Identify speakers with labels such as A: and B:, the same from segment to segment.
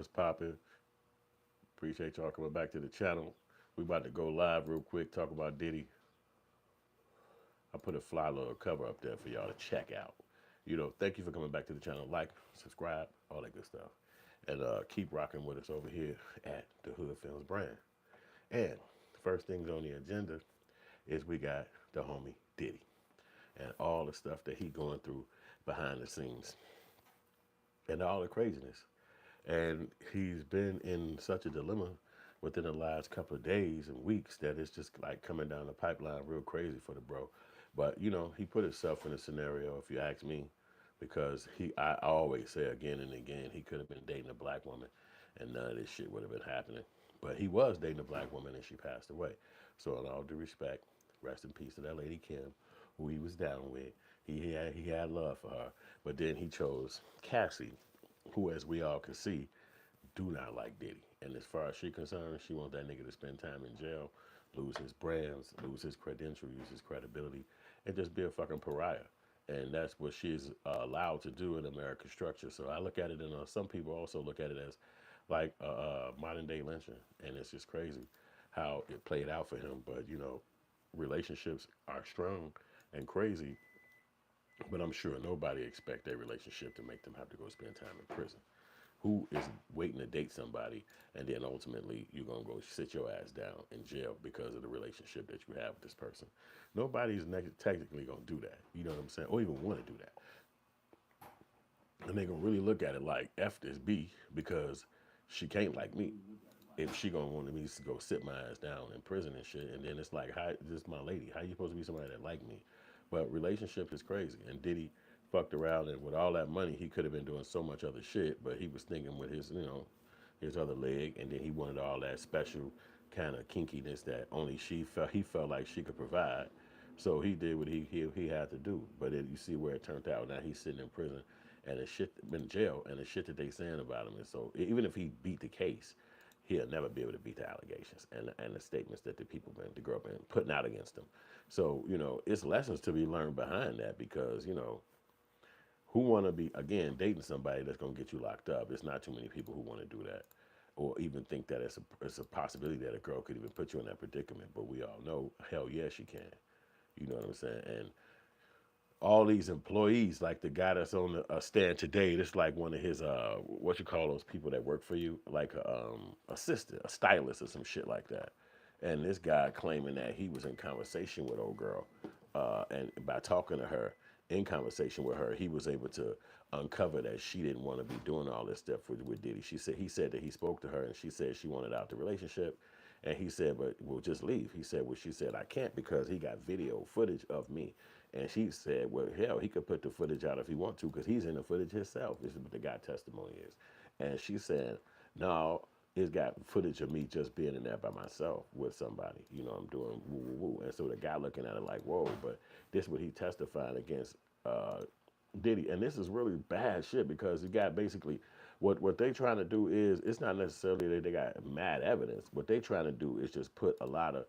A: What's popping? Appreciate y'all coming back to the channel. We about to go live real quick, talk about Diddy. I put a fly little cover up there for y'all to check out. Thank you for coming back to the channel. Like, subscribe, all that good stuff. And keep rocking with us over here at the HoodFilms brand. And first things on the agenda is we got the homie Diddy and all the stuff that he going through behind the scenes and all the craziness. And he's been in such a dilemma within the last couple of days and weeks that it's just like coming down the pipeline real crazy for the bro. But he put himself in a scenario, if you ask me, because I always say again and again, he could have been dating a black woman and none of this shit would have been happening. But he was dating a black woman and she passed away. So in all due respect, rest in peace to that lady Kim, who he was down with. He had love for her. But then he chose Cassie, who, as we all can see, do not like Diddy. And as far as she concerned, she wants that nigga to spend time in jail, lose his brands, lose his credentials, use his credibility, and just be a fucking pariah. And that's what she's allowed to do in American structure. So I look at it, and some people also look at it as like modern day lynching. And it's just crazy how it played out for him. But, relationships are strong and crazy, but I'm sure nobody expect their relationship to make them have to go spend time in prison. Who is waiting to date somebody and then ultimately you're going to go sit your ass down in jail because of the relationship that you have with this person? Nobody's technically going to do that. You know what I'm saying? Or even want to do that. And they're going to really look at it like, F this B, because she can't like me. If she gonna want me to go sit my ass down in prison and shit, and then it's like, how this is my lady? How you supposed to be somebody that like me? But relationships is crazy, and Diddy fucked around, and with all that money, he could have been doing so much other shit. But he was thinking with his, his other leg, and then he wanted all that special kind of kinkiness that only he felt like she could provide. So he did what he had to do. But you see where it turned out. Now he's sitting in prison, and the shit in jail, and the shit that they saying about him. And so even if he beat the case, he'll never be able to beat the allegations and the statements that the girl been putting out against him. So, it's lessons to be learned behind that because, who want to be, again, dating somebody that's going to get you locked up? It's not too many people who want to do that or even think that it's a possibility that a girl could even put you in that predicament. But we all know, hell yeah, she can. You know what I'm saying? And all these employees, like the guy that's on the stand today, that's like one of his what you call those people that work for you, like a assistant, a stylist or some shit like that. And this guy claiming that he was in conversation with old girl, and by talking to her, in conversation with her, he was able to uncover that she didn't want to be doing all this stuff with Diddy. He said that he spoke to her and she said she wanted out the relationship. And he said, but we'll just leave. He said, well, she said, I can't because he got video footage of me. And she said, well, hell, he could put the footage out if he want to because he's in the footage himself. This is what the guy testimony is. And she said, no, it's got footage of me just being in there by myself with somebody. I'm doing woo, woo, woo. And so the guy looking at it like, whoa, but this is what he testified against Diddy. And this is really bad shit because you got basically what they trying to do is, it's not necessarily that they got mad evidence. What they trying to do is just put a lot of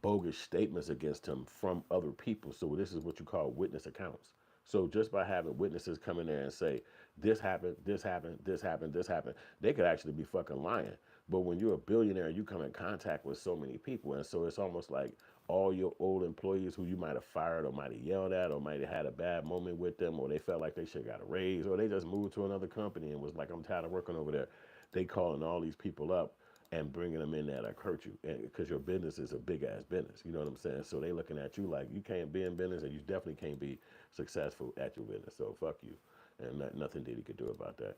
A: bogus statements against him from other people. So this is what you call witness accounts. So just by having witnesses come in there and say, this happened, this happened, this happened, this happened, they could actually be fucking lying. But when you're a billionaire, you come in contact with so many people. And so it's almost like all your old employees who you might have fired or might have yelled at or might have had a bad moment with them or they felt like they should have got a raise or they just moved to another company and was like, I'm tired of working over there. They calling all these people up and bringing them in there that hurt you, and because your business is a big ass business, you know what I'm saying? So they looking at you like you can't be in business, and you definitely can't be successful at your business. So fuck you, and nothing Diddy could do about that,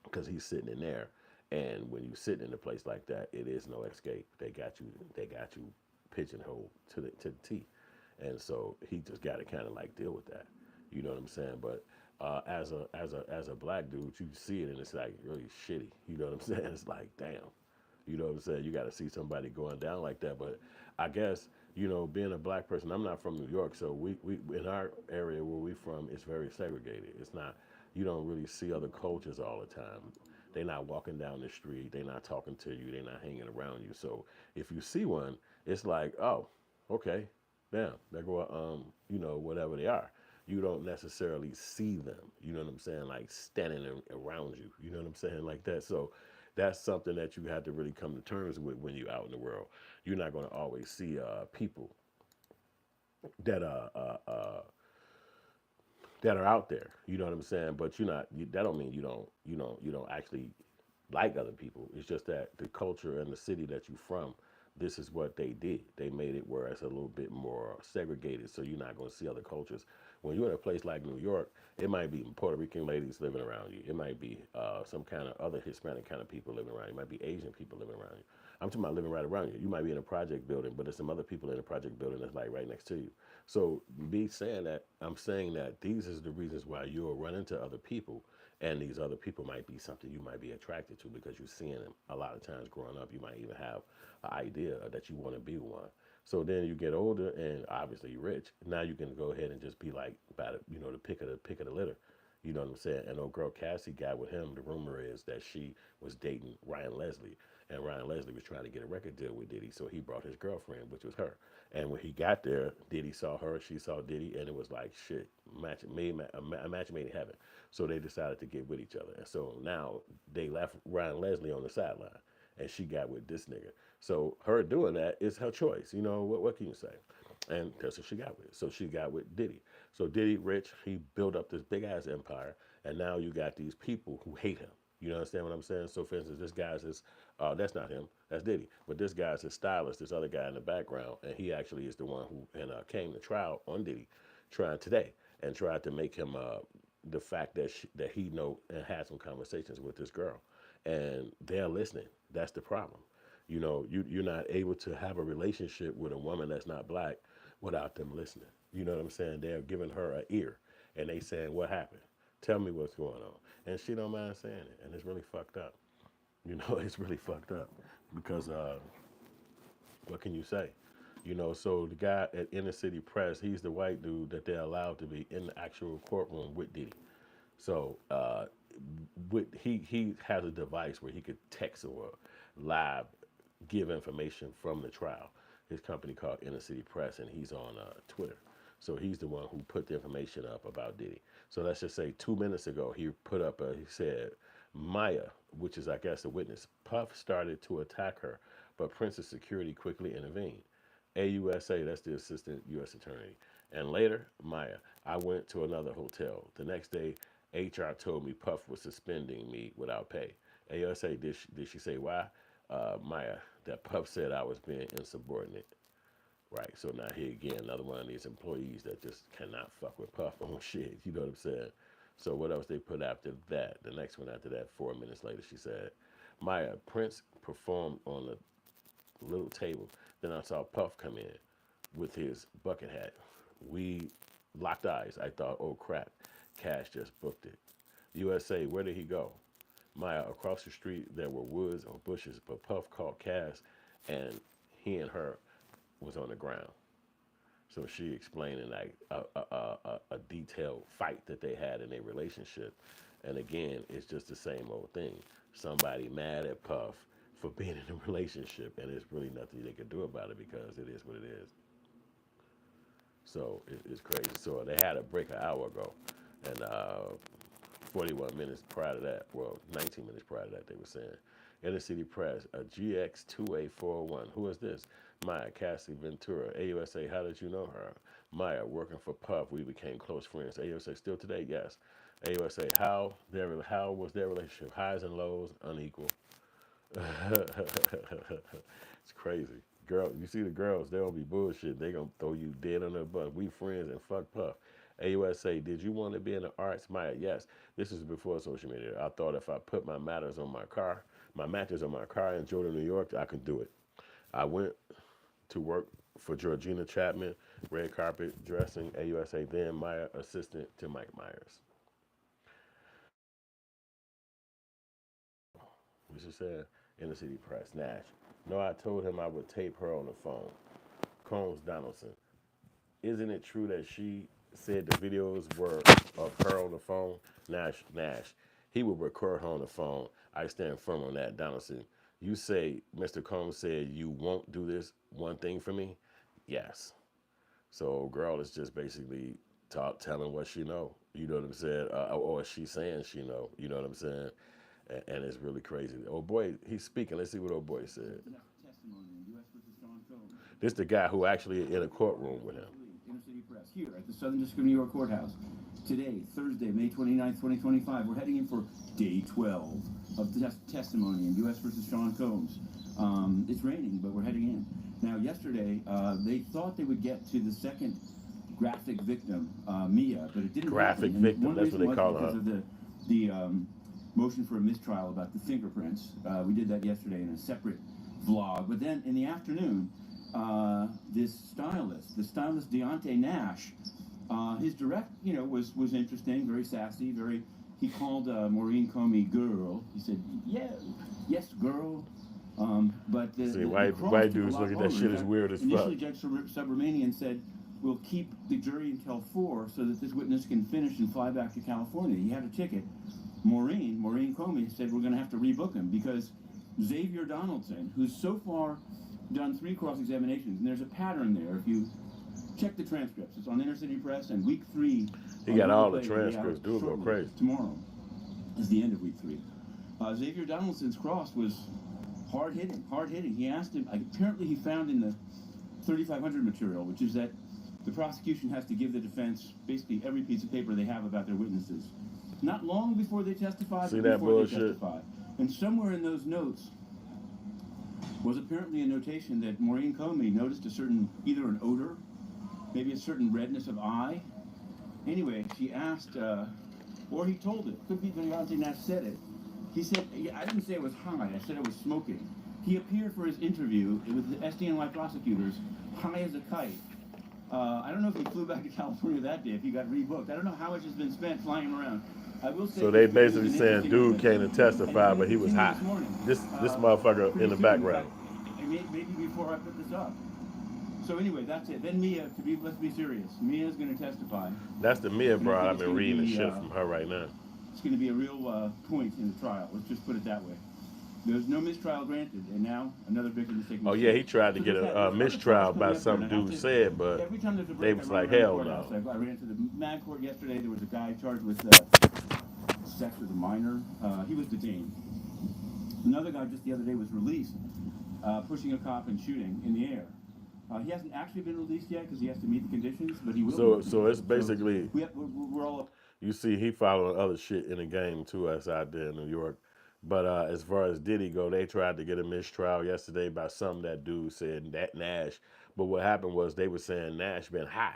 A: because he's sitting in there, and when you sitting in a place like that, it is no escape. They got you pigeonholed to the T, and so he just got to kind of like deal with that, you know what I'm saying? But as a black dude, you see it and it's like really shitty, you know what I'm saying? It's like damn. You know what I'm saying? You got to see somebody going down like that. But I guess, being a black person, I'm not from New York, so we in our area where we from, it's very segregated. It's not, you don't really see other cultures all the time. They're not walking down the street. They're not talking to you. They're not hanging around you. So if you see one, it's like, oh, okay, damn, they go, whatever they are. You don't necessarily see them. You know what I'm saying? Like standing around you. You know what I'm saying? Like that. So That's something that you have to really come to terms with when you're out in the world. You're not going to always see people that that are out there. You know what I'm saying? But you're not. That don't mean you don't actually like other people. It's just that the culture and the city that you're from, this is what they did. They made it where it's a little bit more segregated, so you're not going to see other cultures. When you're in a place like New York, it might be Puerto Rican ladies living around you. It might be some kind of other Hispanic kind of people living around you. It might be Asian people living around you. I'm talking about living right around you. You might be in a project building, but there's some other people in a project building that's like right next to you. So me saying that, I'm saying that these is the reasons why you'll run into other people, and these other people might be something you might be attracted to because you're seeing them a lot of times growing up. You might even have an idea that you want to be one. So then you get older and obviously rich. Now you can go ahead and just be like about it, the pick of the litter. You know what I'm saying? And old girl Cassie got with him. The rumor is that she was dating Ryan Leslie, and Ryan Leslie was trying to get a record deal with Diddy, so he brought his girlfriend, which was her. And when he got there, Diddy saw her, she saw Diddy, and it was like shit, a match made in heaven. So they decided to get with each other, and so now they left Ryan Leslie on the sideline, and she got with this nigga. So her doing that is her choice. What can you say? And that's what she got with. So she got with Diddy. So Diddy, rich, he built up this big ass empire, and now you got these people who hate him. You understand what I'm saying? So, for instance, this guy's his, that's not him, that's Diddy. But this guy's his stylist, this other guy in the background, and he actually is the one who came to trial on Diddy, trying today, and tried to make him the fact that that he know and had some conversations with this girl, and they're listening. That's the problem. You're not able to have a relationship with a woman that's not black without them listening. You know what I'm saying? They're giving her an ear, and they saying, "What happened? Tell me what's going on." And she don't mind saying it, and it's really fucked up. It's really fucked up because what can you say? So the guy at Inner City Press, he's the white dude that they're allowed to be in the actual courtroom with Diddy. So he has a device where he could text or live give information from the trial. His company called Inner City Press, and he's on Twitter. So he's the one who put the information up about Diddy. So let's just say 2 minutes ago, he put up he said, Maya, which is, I guess, a witness, Puff started to attack her, but Prince's security quickly intervened. AUSA, that's the assistant U.S. attorney. And later, Maya, I went to another hotel. The next day, HR told me Puff was suspending me without pay. AUSA, did she say why? Maya, that Puff said I was being insubordinate. Right, so now here again, another one of these employees that just cannot fuck with Puff on shit. You know what I'm saying? So what else they put after that? The next one after that, 4 minutes later, she said, Maya, Prince performed on a little table. Then I saw Puff come in with his bucket hat. We locked eyes. I thought, oh crap, Cash just booked it. USA, where did he go? Maya, across the street there were woods or bushes, but Puff caught Cash, and he and her was on the ground. So she explaining like a detailed fight that they had in their relationship. And again, it's just the same old thing. Somebody mad at Puff for being in a relationship, and there's really nothing they can do about it because it is what it is. So it's crazy. So they had a break an hour ago, and 41 minutes prior to that, well, 19 minutes prior to that, they were saying, Inner City Press, a GX2841. Who is this? Maya, Cassie Ventura. AUSA, how did you know her? Maya, working for Puff, we became close friends. AUSA, still today? Yes. AUSA, how was their relationship? Highs and lows, unequal. It's crazy. Girl, you see the girls, they don't be bullshit. They gonna throw you dead on the bus. We friends and fuck Puff. AUSA, did you want to be in the arts? Maya, yes. This is before social media. I thought if I put my mattress on my car in Jordan, New York, I could do it. I went to work for Georgina Chapman, red carpet dressing, AUSA, then Maya, assistant to Mike Myers. What she said, Inner City Press, Nash. No, I told him I would tape her on the phone. Combs Donaldson. Isn't it true that she said the videos were of her on the phone? Nash. He would record her on the phone. I stand firm on that, Donaldson. You say Mr. Combs said you won't do this one thing for me? Yes. So girl is just basically telling what she know. You know what I'm saying? Or she saying she know. You know what I'm saying? and it's really crazy. Oh boy, he's speaking. Let's see what old boy said. This the guy who actually in a courtroom with him.
B: Inner City Press here at the Southern District of New York Courthouse. Today, Thursday, May 29th, 2025, we're heading in for day 12 of the testimony in U.S. versus Sean Combs. It's raining, but we're heading in. Now, yesterday, they thought they would get to the second graphic victim, Mia, but it didn't
A: Graphic
B: happen.
A: victim,
B: One
A: that's what
B: reason
A: they
B: was
A: call
B: because
A: her.
B: of the motion for a mistrial about the fingerprints. We did that yesterday in a separate vlog. But then in the afternoon, the stylist Deontay Nash, his direct, was interesting, very sassy, very. He called Maureen Comey girl. He said, "Yeah, yes, girl." But
A: See,
B: the cross
A: white
B: took a
A: dudes
B: lot
A: look at that
B: longer.
A: shit
B: In
A: as
B: fact,
A: weird as fuck.
B: initially, Judge Subramanian said, "We'll keep the jury until 4 so that this witness can finish and fly back to California." He had a ticket. Maureen Comey said, "We're going to have to rebook him because Xavier Donaldson, who's so far done 3 cross-examinations, and there's a pattern there. If you check the transcripts, it's on Inner City Press, and week 3.
A: He got all the transcripts. Dude go crazy.
B: Tomorrow is the end of week 3. Xavier Donaldson's cross was hard hitting. He asked him. Apparently, he found in the 3500 material, which is that the prosecution has to give the defense basically every piece of paper they have about their witnesses, not long before they testify,
A: See
B: but
A: that
B: before
A: bullshit?
B: they testify. And somewhere in those notes was apparently a notation that Maureen Comey noticed either an odor, maybe a certain redness of eye. Anyway, she asked, or he told it. Could be Deontay Nash said it. He said, I didn't say it was high. I said it was smoking. He appeared for his interview with the SDNY prosecutors, high as a kite. I don't know if he flew back to California that day, if he got rebooked. I don't know how much has been spent flying him around. I will say.
A: So they basically saying dude came to testify, but he was hot. This motherfucker in the background.
B: Maybe before I put this up. So anyway, that's it. Then Mia, let's be serious. Mia's going to testify.
A: That's the Mia broad. I've been reading the shit
B: uh,
A: from her right now.
B: It's going to be a real point in the trial. Let's just put it that way. There's no mistrial granted, and now another victim is taking.
A: Oh yeah, he tried to get a mistrial by some dude said, but
B: every time there's a
A: they
B: break,
A: was
B: I
A: like,
B: run
A: hell
B: around the
A: no.
B: courthouse. I ran to the mag court yesterday. There was a guy charged with sex with a minor. He was detained. Another guy just the other day was released, pushing a cop and shooting in the air. He hasn't actually been released yet because he has to meet the conditions, but he will.
A: So it's basically
B: we're all.
A: You see, he following other shit in the game too, us out there in New York. But as far as Diddy go, they tried to get a mistrial yesterday by some that dude said that Nash. But what happened was they were saying Nash been high.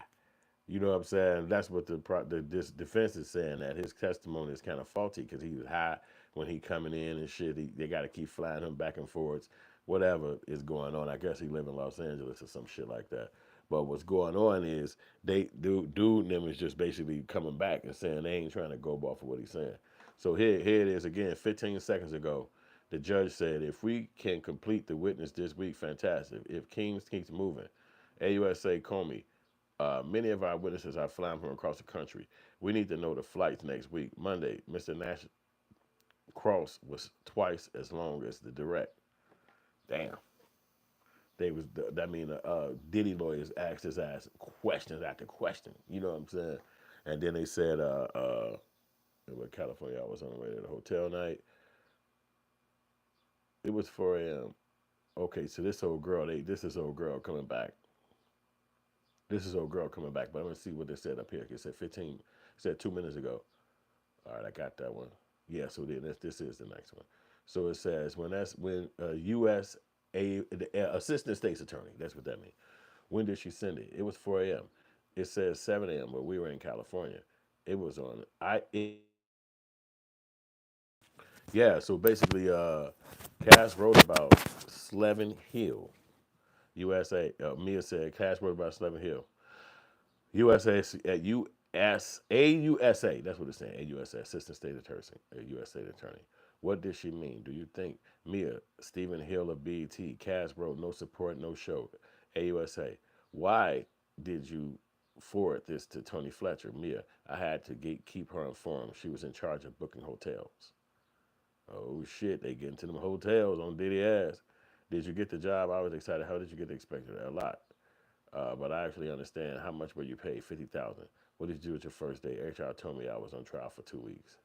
A: You know what I'm saying? That's what this defense is saying, that his testimony is kind of faulty because he was high when he coming in and shit. They got to keep flying him back and forwards. Whatever is going on. I guess he live in Los Angeles or some shit like that. But what's going on is dude and them is just basically coming back and saying they ain't trying to go off of what he's saying. So here it is again. 15 seconds ago, the judge said if we can complete the witness this week, fantastic. If Kings keeps moving, AUSA Comey. Many of our witnesses are flying from across the country. We need to know the flights next week. Monday, Mr. Nash cross was twice as long as the direct. Damn. Diddy lawyers asked his ass questions after question. You know what I'm saying? And then they said, in California, I was on the way to the hotel night. It was 4 a.m. Okay, so this old girl coming back. This is old girl coming back, but I'm gonna see what they said up here. It said 15. It said 2 minutes ago. All right, I got that one. Yeah, so then this is the next one. So it says when U.S. The assistant state's attorney. That's what that means. When did she send it? It was 4 a.m. It says 7 a.m. But we were in California. It was on yeah. So basically, Cass wrote about Slevin Hill, USA. Mia said Cass wrote about Slevin Hill. USA at USA. That's what it's saying. AUSA, Assistant State Attorney, U.S. State Attorney. What did she mean? Do you think Mia, Stephen Hill of BET, Cass wrote no support, no show, AUSA? Why did you forward this to Tony Fletcher? Mia, I had to keep her informed. She was in charge of booking hotels. Oh shit, they get into them hotels on Diddy ass. Did you get the job? I was excited. How did you get the expected? A lot. But I actually understand how much were you paid? 50,000. What did you do at your first day? HR told me I was on trial for 2 weeks.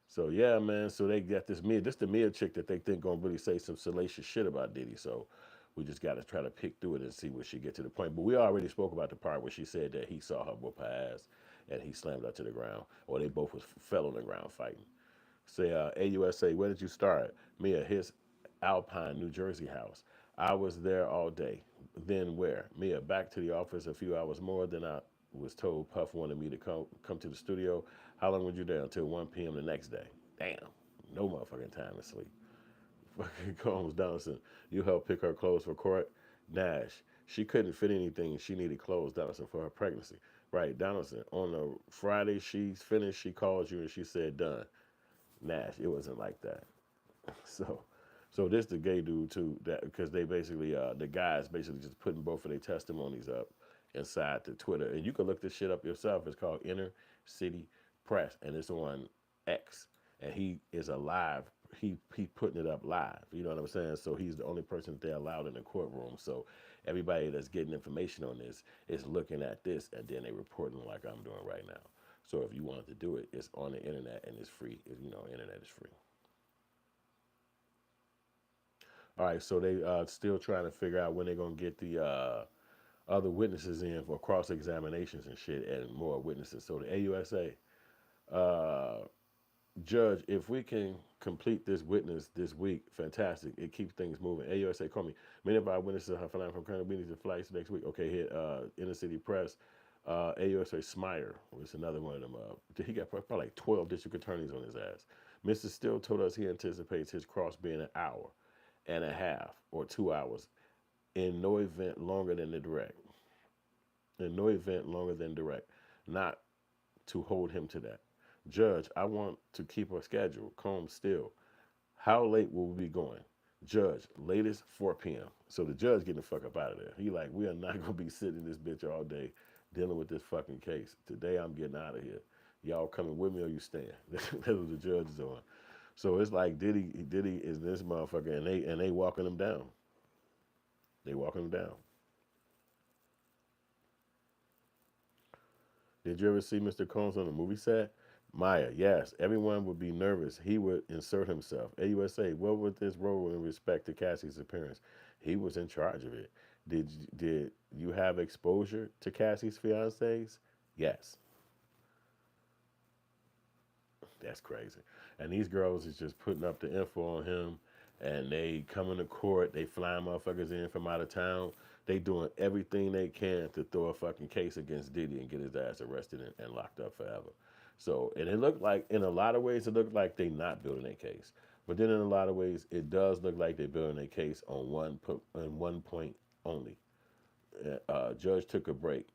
A: So yeah, man. So they got this Mia, this the Mia chick that they think gonna really say some salacious shit about Diddy. So we just gotta try to pick through it and see where she get to the point. But we already spoke about the part where she said that he saw her whoop her ass and he slammed her to the ground, or they both was fell on the ground fighting. Say, AUSA, where did you start? Mia, his Alpine, New Jersey house. I was there all day. Then where? Mia, back to the office a few hours more than I was told. Puff wanted me to come to the studio. How long were you there? Until 1 p.m. the next day. Damn. No motherfucking time to sleep. Fucking Combs Donaldson, you helped pick her clothes for court. Nash, she couldn't fit anything. She needed clothes, Donaldson, for her pregnancy. Right, Donaldson, on the Friday she finished, she called you and she said done. Nash, it wasn't like that. So, so this the gay dude too, that because they basically the guys basically just putting both of their testimonies up inside the Twitter, and you can look this shit up yourself. It's called Inner City Press, and it's on X, and he is alive. He putting it up live. You know what I'm saying? So he's the only person that they're allowed in the courtroom. So everybody that's getting information on this is looking at this, and then they reporting like I'm doing right now. So if you wanted to do it, it's on the internet and it's free. You know, internet is free. All right, so they still trying to figure out when they're gonna get the other witnesses in for cross examinations and shit, and more witnesses. So the AUSA uh, judge, if we can complete this witness this week, fantastic. It keeps things moving. AUSA, call me. Many of our witnesses have flying from Colonel. We need to flights next week. Okay, here, Inner City Press. AUSA Smyer was another one of them. He got probably like 12 district attorneys on his ass. Mr. Still told us he anticipates his cross being an hour and a half or 2 hours in no event longer than the direct. In no event longer than direct. Not to hold him to that. Judge, I want to keep a schedule. Combs still. How late will we be going? Judge, latest 4 p.m. So the judge getting the fuck up out of there. He like, we are not gonna be sitting in this bitch all day dealing with this fucking case. Today I'm getting out of here. Y'all coming with me or you staying? That's what the judge is on. So it's like Diddy is this motherfucker, and they walking him down. They walking him down. Did you ever see Mr. Combs on a movie set? Maya, yes. Everyone would be nervous. He would insert himself. AUSA, what was this role in respect to Cassie's appearance? He was in charge of it. Did you have exposure to Cassie's fiancés? Yes. That's crazy. And these girls is just putting up the info on him, and they coming to court. They flying motherfuckers in from out of town. They doing everything they can to throw a fucking case against Diddy and get his ass arrested and locked up forever. So, and it looked like, in a lot of ways, it looked like they not building a case. But then in a lot of ways, it does look like they're building a case on one point only. Judge took a break.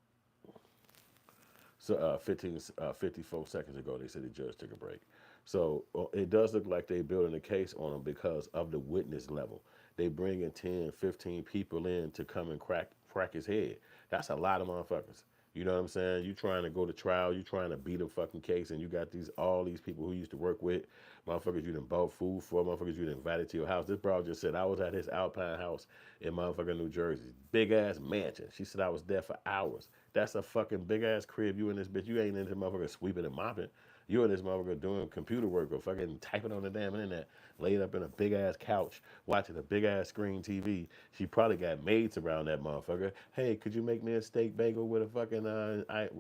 A: So 54 seconds ago, they said the judge took a break. So it does look like they're building a case on him because of the witness level. They bringing 10, 15 people in to come and crack his head. That's a lot of motherfuckers. You know what I'm saying? You trying to go to trial, you trying to beat a fucking case, and you got all these people who used to work with, motherfuckers you done bought food for, motherfuckers you done invited to your house. This bro just said, I was at his Alpine house in motherfucking New Jersey. Big ass mansion. She said I was there for hours. That's a fucking big ass crib. You in this bitch. You ain't in this motherfucker sweeping and mopping. You in this motherfucker doing computer work or fucking typing on the damn internet, laid up in a big ass couch, watching a big ass screen TV. She probably got maids around that motherfucker. Hey, could you make me a steak bagel with a fucking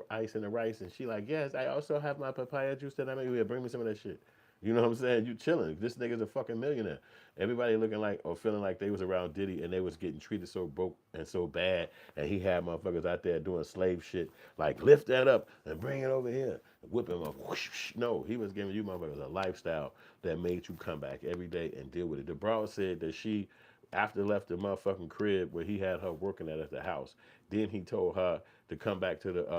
A: ice and the rice? And she like, yes, I also have my papaya juice that I make. Yeah, bring me some of that shit. You know what I'm saying? You chilling. This nigga's a fucking millionaire. Everybody looking like or feeling like they was around Diddy and they was getting treated so broke and so bad, and he had motherfuckers out there doing slave shit like lift that up and bring it over here, whip him up. Whoosh. No, he was giving you motherfuckers a lifestyle that made you come back every day and deal with it. The broad said that she, after left the motherfucking crib where he had her working at the house, then he told her to come back to the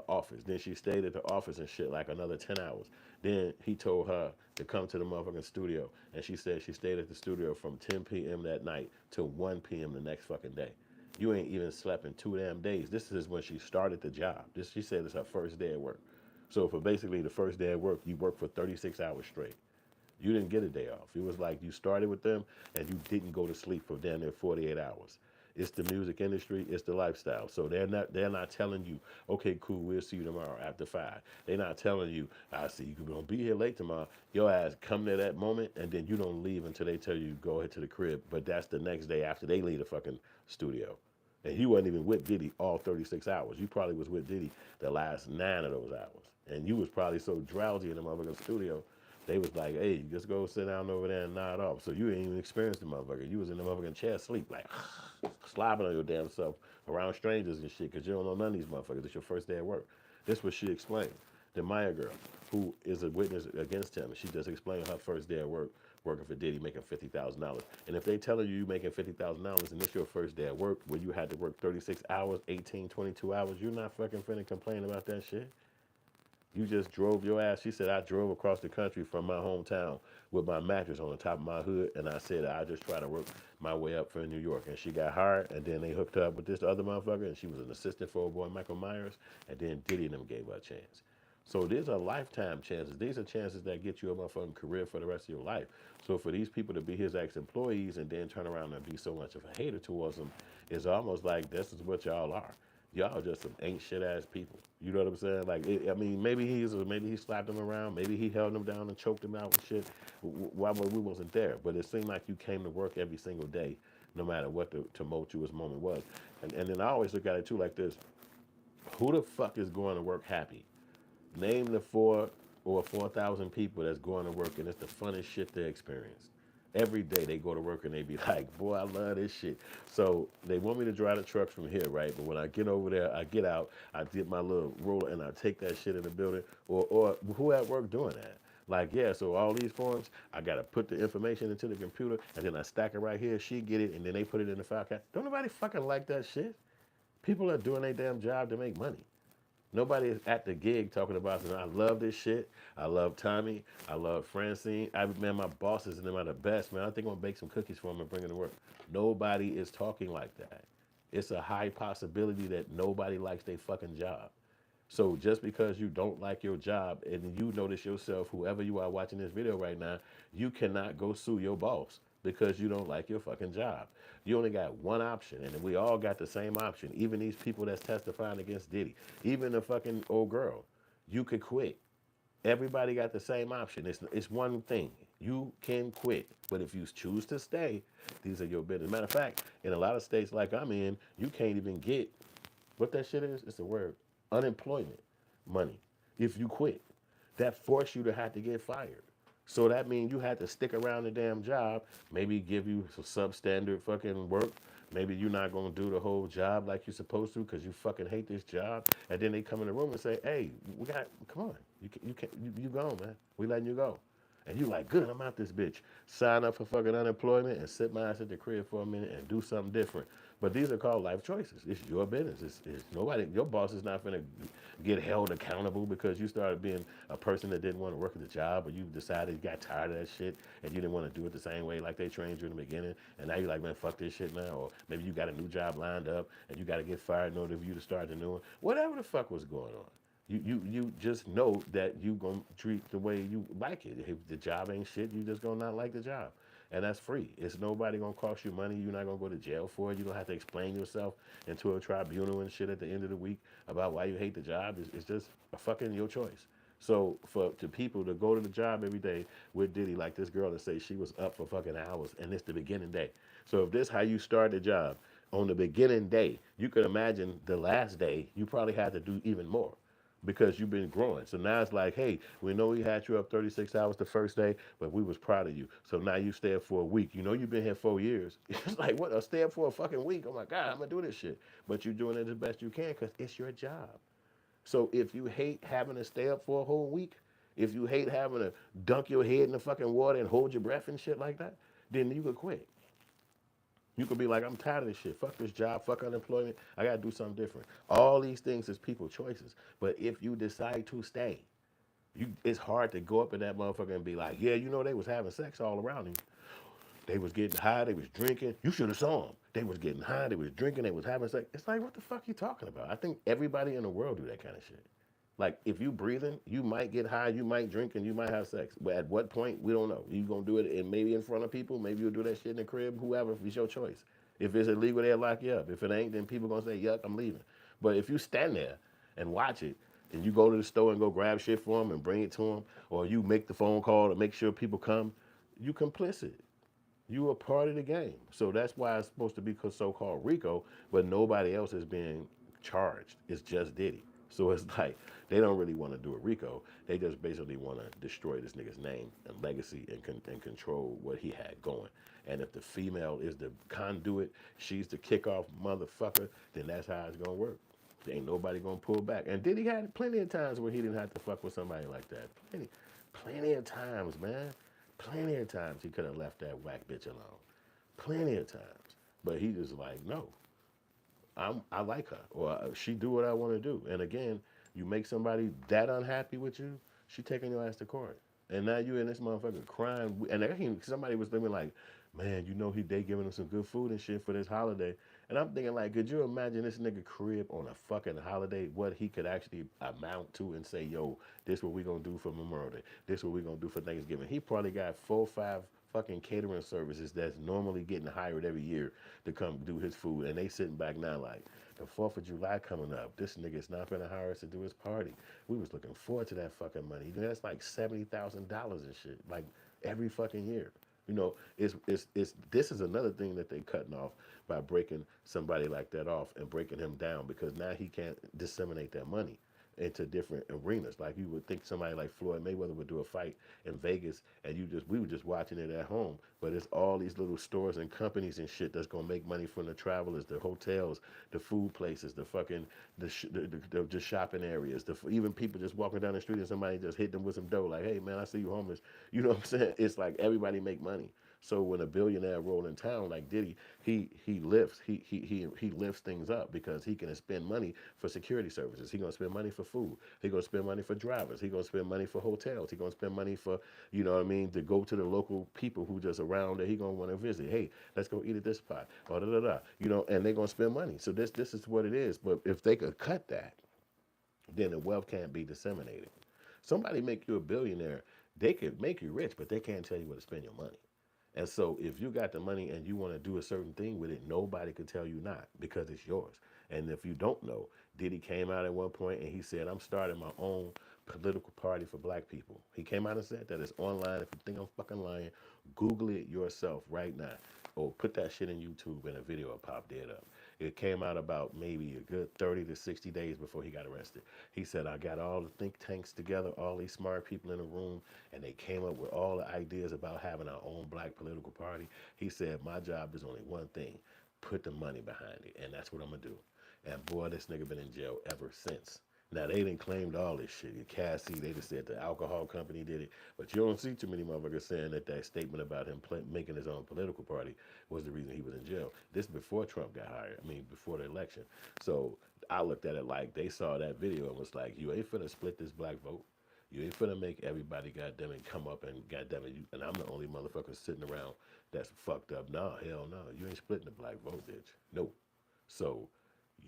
A: office. Then she stayed at the office and shit like another 10 hours. Then he told her to come to the motherfucking studio. And she said she stayed at the studio from 10 p.m. that night till 1 p.m. the next fucking day. You ain't even slept in 2 damn days. This is when she started the job. She said it's her first day at work. So for basically the first day at work, you work for 36 hours straight. You didn't get a day off. It was like you started with them and you didn't go to sleep for damn near 48 hours. It's the music industry. It's the lifestyle. So they're not telling you, okay, cool, we'll see you tomorrow after 5. They're not telling you, I see you gonna be here late tomorrow. Your ass come to that moment, and then you don't leave until they tell you go ahead to the crib. But that's the next day after they leave the fucking studio. And you wasn't even with Diddy all 36 hours. You probably was with Diddy the last 9 of those hours. And you was probably so drowsy in the motherfucking studio, they was like, hey, just go sit down over there and nod off. So you ain't even experienced the motherfucker. You was in the motherfucking chair asleep, like, slobbing on your damn self around strangers and shit, because you don't know none of these motherfuckers. It's your first day at work. This was she explained. The Maya girl, who is a witness against him, she just explained her first day at work, working for Diddy, making $50,000. And if they telling you making $50,000 and this your first day at work, where you had to work 36 hours, 18, 22 hours, you're not fucking finna complain about that shit. You just drove your ass. She said, I drove across the country from my hometown with my mattress on the top of my hood, and I said, I just try to work my way up for New York. And she got hired, and then they hooked her up with this other motherfucker, and she was an assistant for old boy Michael Myers, and then Diddy and them gave her a chance. So these are lifetime chances. These are chances that get you a motherfucking career for the rest of your life. So for these people to be his ex-employees and then turn around and be so much of a hater towards him, it's almost like this is what y'all are. Y'all just some ain't shit ass people. You know what I'm saying? Like, I mean, maybe he slapped him around, maybe he held him down and choked him out with shit. Why we wasn't there? But it seemed like you came to work every single day, no matter what the tumultuous moment was. And then I always look at it too like this: who the fuck is going to work happy? Name the 4,000 people that's going to work, and it's the funnest shit they experience. Every day they go to work and they be like, boy, I love this shit. So they want me to drive the trucks from here, right? But when I get over there, I get out, I dip my little roller, and I take that shit in the building. Or who at work doing that? Like, yeah, so all these forms, I got to put the information into the computer, and then I stack it right here. She get it, and then they put it in the file cabinet. Don't nobody fucking like that shit. People are doing their damn job to make money. Nobody is at the gig talking about, I love this shit. I love Tommy. I love Francine. Man, my bosses and them are the best, man. I think I'm going to bake some cookies for them and bring them to work. Nobody is talking like that. It's a high possibility that nobody likes their fucking job. So just because you don't like your job and you notice yourself, whoever you are watching this video right now, you cannot go sue your boss because you don't like your fucking job. You only got one option, and we all got the same option. Even these people that's testifying against Diddy, even the fucking old girl, you could quit. Everybody got the same option. It's one thing. You can quit. But if you choose to stay, these are your business. Matter of fact, in a lot of states like I'm in, you can't even get what that shit is. It's a word. Unemployment money. If you quit, that force you to have to get fired. So that means you had to stick around the damn job, maybe give you some substandard fucking work. Maybe you're not gonna do the whole job like you're supposed to because you fucking hate this job. And then they come in the room and say, "Hey, come on, you gone, man. We letting you go." And you like, good, I'm out this bitch. Sign up for fucking unemployment and sit my ass at the crib for a minute and do something different. But these are called life choices. It's your business. It's nobody, your boss is not gonna get held accountable because you started being a person that didn't want to work at the job, or you decided you got tired of that shit and you didn't want to do it the same way like they trained you in the beginning. And now you're like, man, fuck this shit now. Or maybe you got a new job lined up and you got to get fired in order for you to start the new one. Whatever the fuck was going on. You just know that you gonna treat the way you like it. If the job ain't shit, you just gonna not like the job. And that's free. It's nobody gonna cost you money. You're not gonna go to jail for it. You don't have to explain yourself into a tribunal and shit at the end of the week about why you hate the job. It's just a fucking your choice. So to people to go to the job every day with Diddy, like this girl that say she was up for fucking hours and it's the beginning day. So if this how you start the job on the beginning day, you could imagine the last day you probably had to do even more because you've been growing. So now it's like, hey, we know we had you up 36 hours the first day, but we was proud of you. So now you stay up for a week. You know you've been here 4 years. It's like, what, stay up for a fucking week? Oh my God, I'm gonna do this shit. But you're doing it as best you can because it's your job. So if you hate having to stay up for a whole week, if you hate having to dunk your head in the fucking water and hold your breath and shit like that, then you could quit. You could be like, I'm tired of this shit. Fuck this job. Fuck unemployment. I got to do something different. All these things is people choices. But if you decide to stay, it's hard to go up in that motherfucker and be like, yeah, you know, they was having sex all around him. They was getting high. They was drinking. You should have saw them. They was getting high. They was drinking. They was having sex. It's like, what the fuck you talking about? I think everybody in the world do that kind of shit. Like, if you breathing, you might get high, you might drink, and you might have sex. But at what point, we don't know. You gonna do it maybe in front of people, maybe you'll do that shit in the crib, whoever, it's your choice. If it's illegal, they'll lock you up. If it ain't, then people gonna say, yuck, I'm leaving. But if you stand there and watch it, and you go to the store and go grab shit for them and bring it to them, or you make the phone call to make sure people come, you complicit. You a part of the game. So that's why it's supposed to be so-called RICO, but nobody else is being charged. It's just Diddy. So it's like they don't really want to do a RICO. They just basically want to destroy this nigga's name and legacy and control what he had going. And if the female is the conduit, she's the kickoff motherfucker, then that's how it's gonna work. There ain't nobody gonna pull back. And Diddy had plenty of times where he didn't have to fuck with somebody like that. Plenty of times, man. Plenty of times he could have left that whack bitch alone. Plenty of times. But he just like, no, I like her. Or she do what I want to do. And again, you make somebody that unhappy with you, she taking your ass to court. And now you in this motherfucker crying. And somebody was thinking like, man, you know they giving him some good food and shit for this holiday. And I'm thinking like, could you imagine this nigga crib on a fucking holiday, what he could actually amount to and say, yo, this what we gonna do for Memorial Day. This what we gonna do for Thanksgiving. He probably got 4 or 5 fucking catering services that's normally getting hired every year to come do his food. And they sitting back now like, the 4th of July coming up. This nigga's not gonna hire us to do his party. We was looking forward to that fucking money. That's like $70,000 and shit, like every fucking year. You know, it's this is another thing that they cutting off by breaking somebody like that off and breaking him down, because now he can't disseminate that money into different arenas. Like you would think somebody like Floyd Mayweather would do a fight in Vegas and we were just watching it at home. But it's all these little stores and companies and shit that's gonna make money from the travelers, the hotels, the food places, the fucking the shopping areas, even people just walking down the street and somebody just hit them with some dough like, hey man, I see you homeless. You know what I'm saying? It's like everybody make money. So when a billionaire roll in town like Diddy, he lifts things up because he can spend money for security services. He gonna spend money for food. He gonna spend money for drivers. He gonna spend money for hotels. He gonna spend money for, you know what I mean, to go to the local people who just around that he gonna want to visit. Hey, let's go eat at this spot. Or da da da. You know, and they gonna spend money. So this is what it is. But if they could cut that, then the wealth can't be disseminated. Somebody make you a billionaire, they could make you rich, but they can't tell you where to spend your money. And so if you got the money and you want to do a certain thing with it, nobody can tell you not, because it's yours. And if you don't know, Diddy came out at one point and he said, I'm starting my own political party for black people. He came out and said that. It's online. If you think I'm fucking lying, Google it yourself right now. Or put that shit in YouTube and a video will pop dead up. It came out about maybe a good 30 to 60 days before he got arrested. He said, I got all the think tanks together, all these smart people in the room, and they came up with all the ideas about having our own black political party. He said, my job is only one thing, put the money behind it, and that's what I'm going to do. And boy, this nigga been in jail ever since. Now, they didn't claim all this shit. Cassie, they just said the alcohol company did it. But you don't see too many motherfuckers saying that statement about him making his own political party was the reason he was in jail. This before Trump got hired. I mean, before the election. So I looked at it like they saw that video and was like, you ain't finna split this black vote. You ain't finna make everybody goddamn it come up and goddamn it, and I'm the only motherfucker sitting around that's fucked up. Nah, hell no. You ain't splitting the black vote, bitch. No. So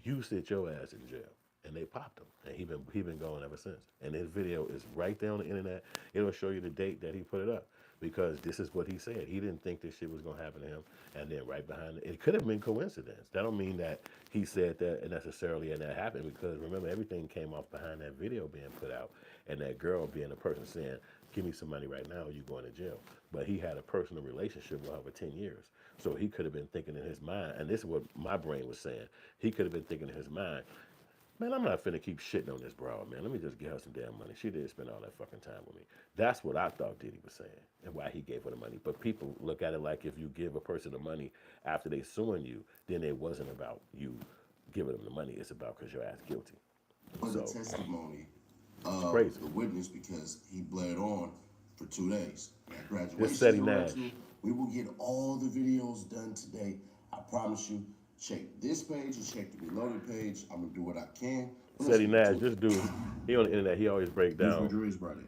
A: you sit your ass in jail. And they popped him, and he been going ever since. And his video is right there on the internet. It'll show you the date that he put it up, because this is what he said. He didn't think this shit was gonna happen to him, and then right behind it could have been coincidence. That don't mean that he said that necessarily and that happened, because remember, everything came off behind that video being put out, and that girl being the person saying, give me some money right now or you going to jail. But he had a personal relationship with her for 10 years. So he could have been thinking in his mind, and this is what my brain was saying, he could have been thinking in his mind, man, I'm not finna keep shitting on this broad, man. Let me just give her some damn money. She did spend all that fucking time with me. That's what I thought Diddy was saying and why he gave her the money. But people look at it like if you give a person the money after they suing you, then it wasn't about you giving them the money. It's about because your ass guilty.
C: For
A: So,
C: the testimony
A: it's
C: of
A: crazy.
C: the witness, because he bled on for 2 days. At graduation,
A: This Seti Nash.
C: we will get all the videos done today. I promise you. Check this page and check the reloaded page. I'm gonna do what I can.
A: Seti Nash, this dude, he on the internet, he always break down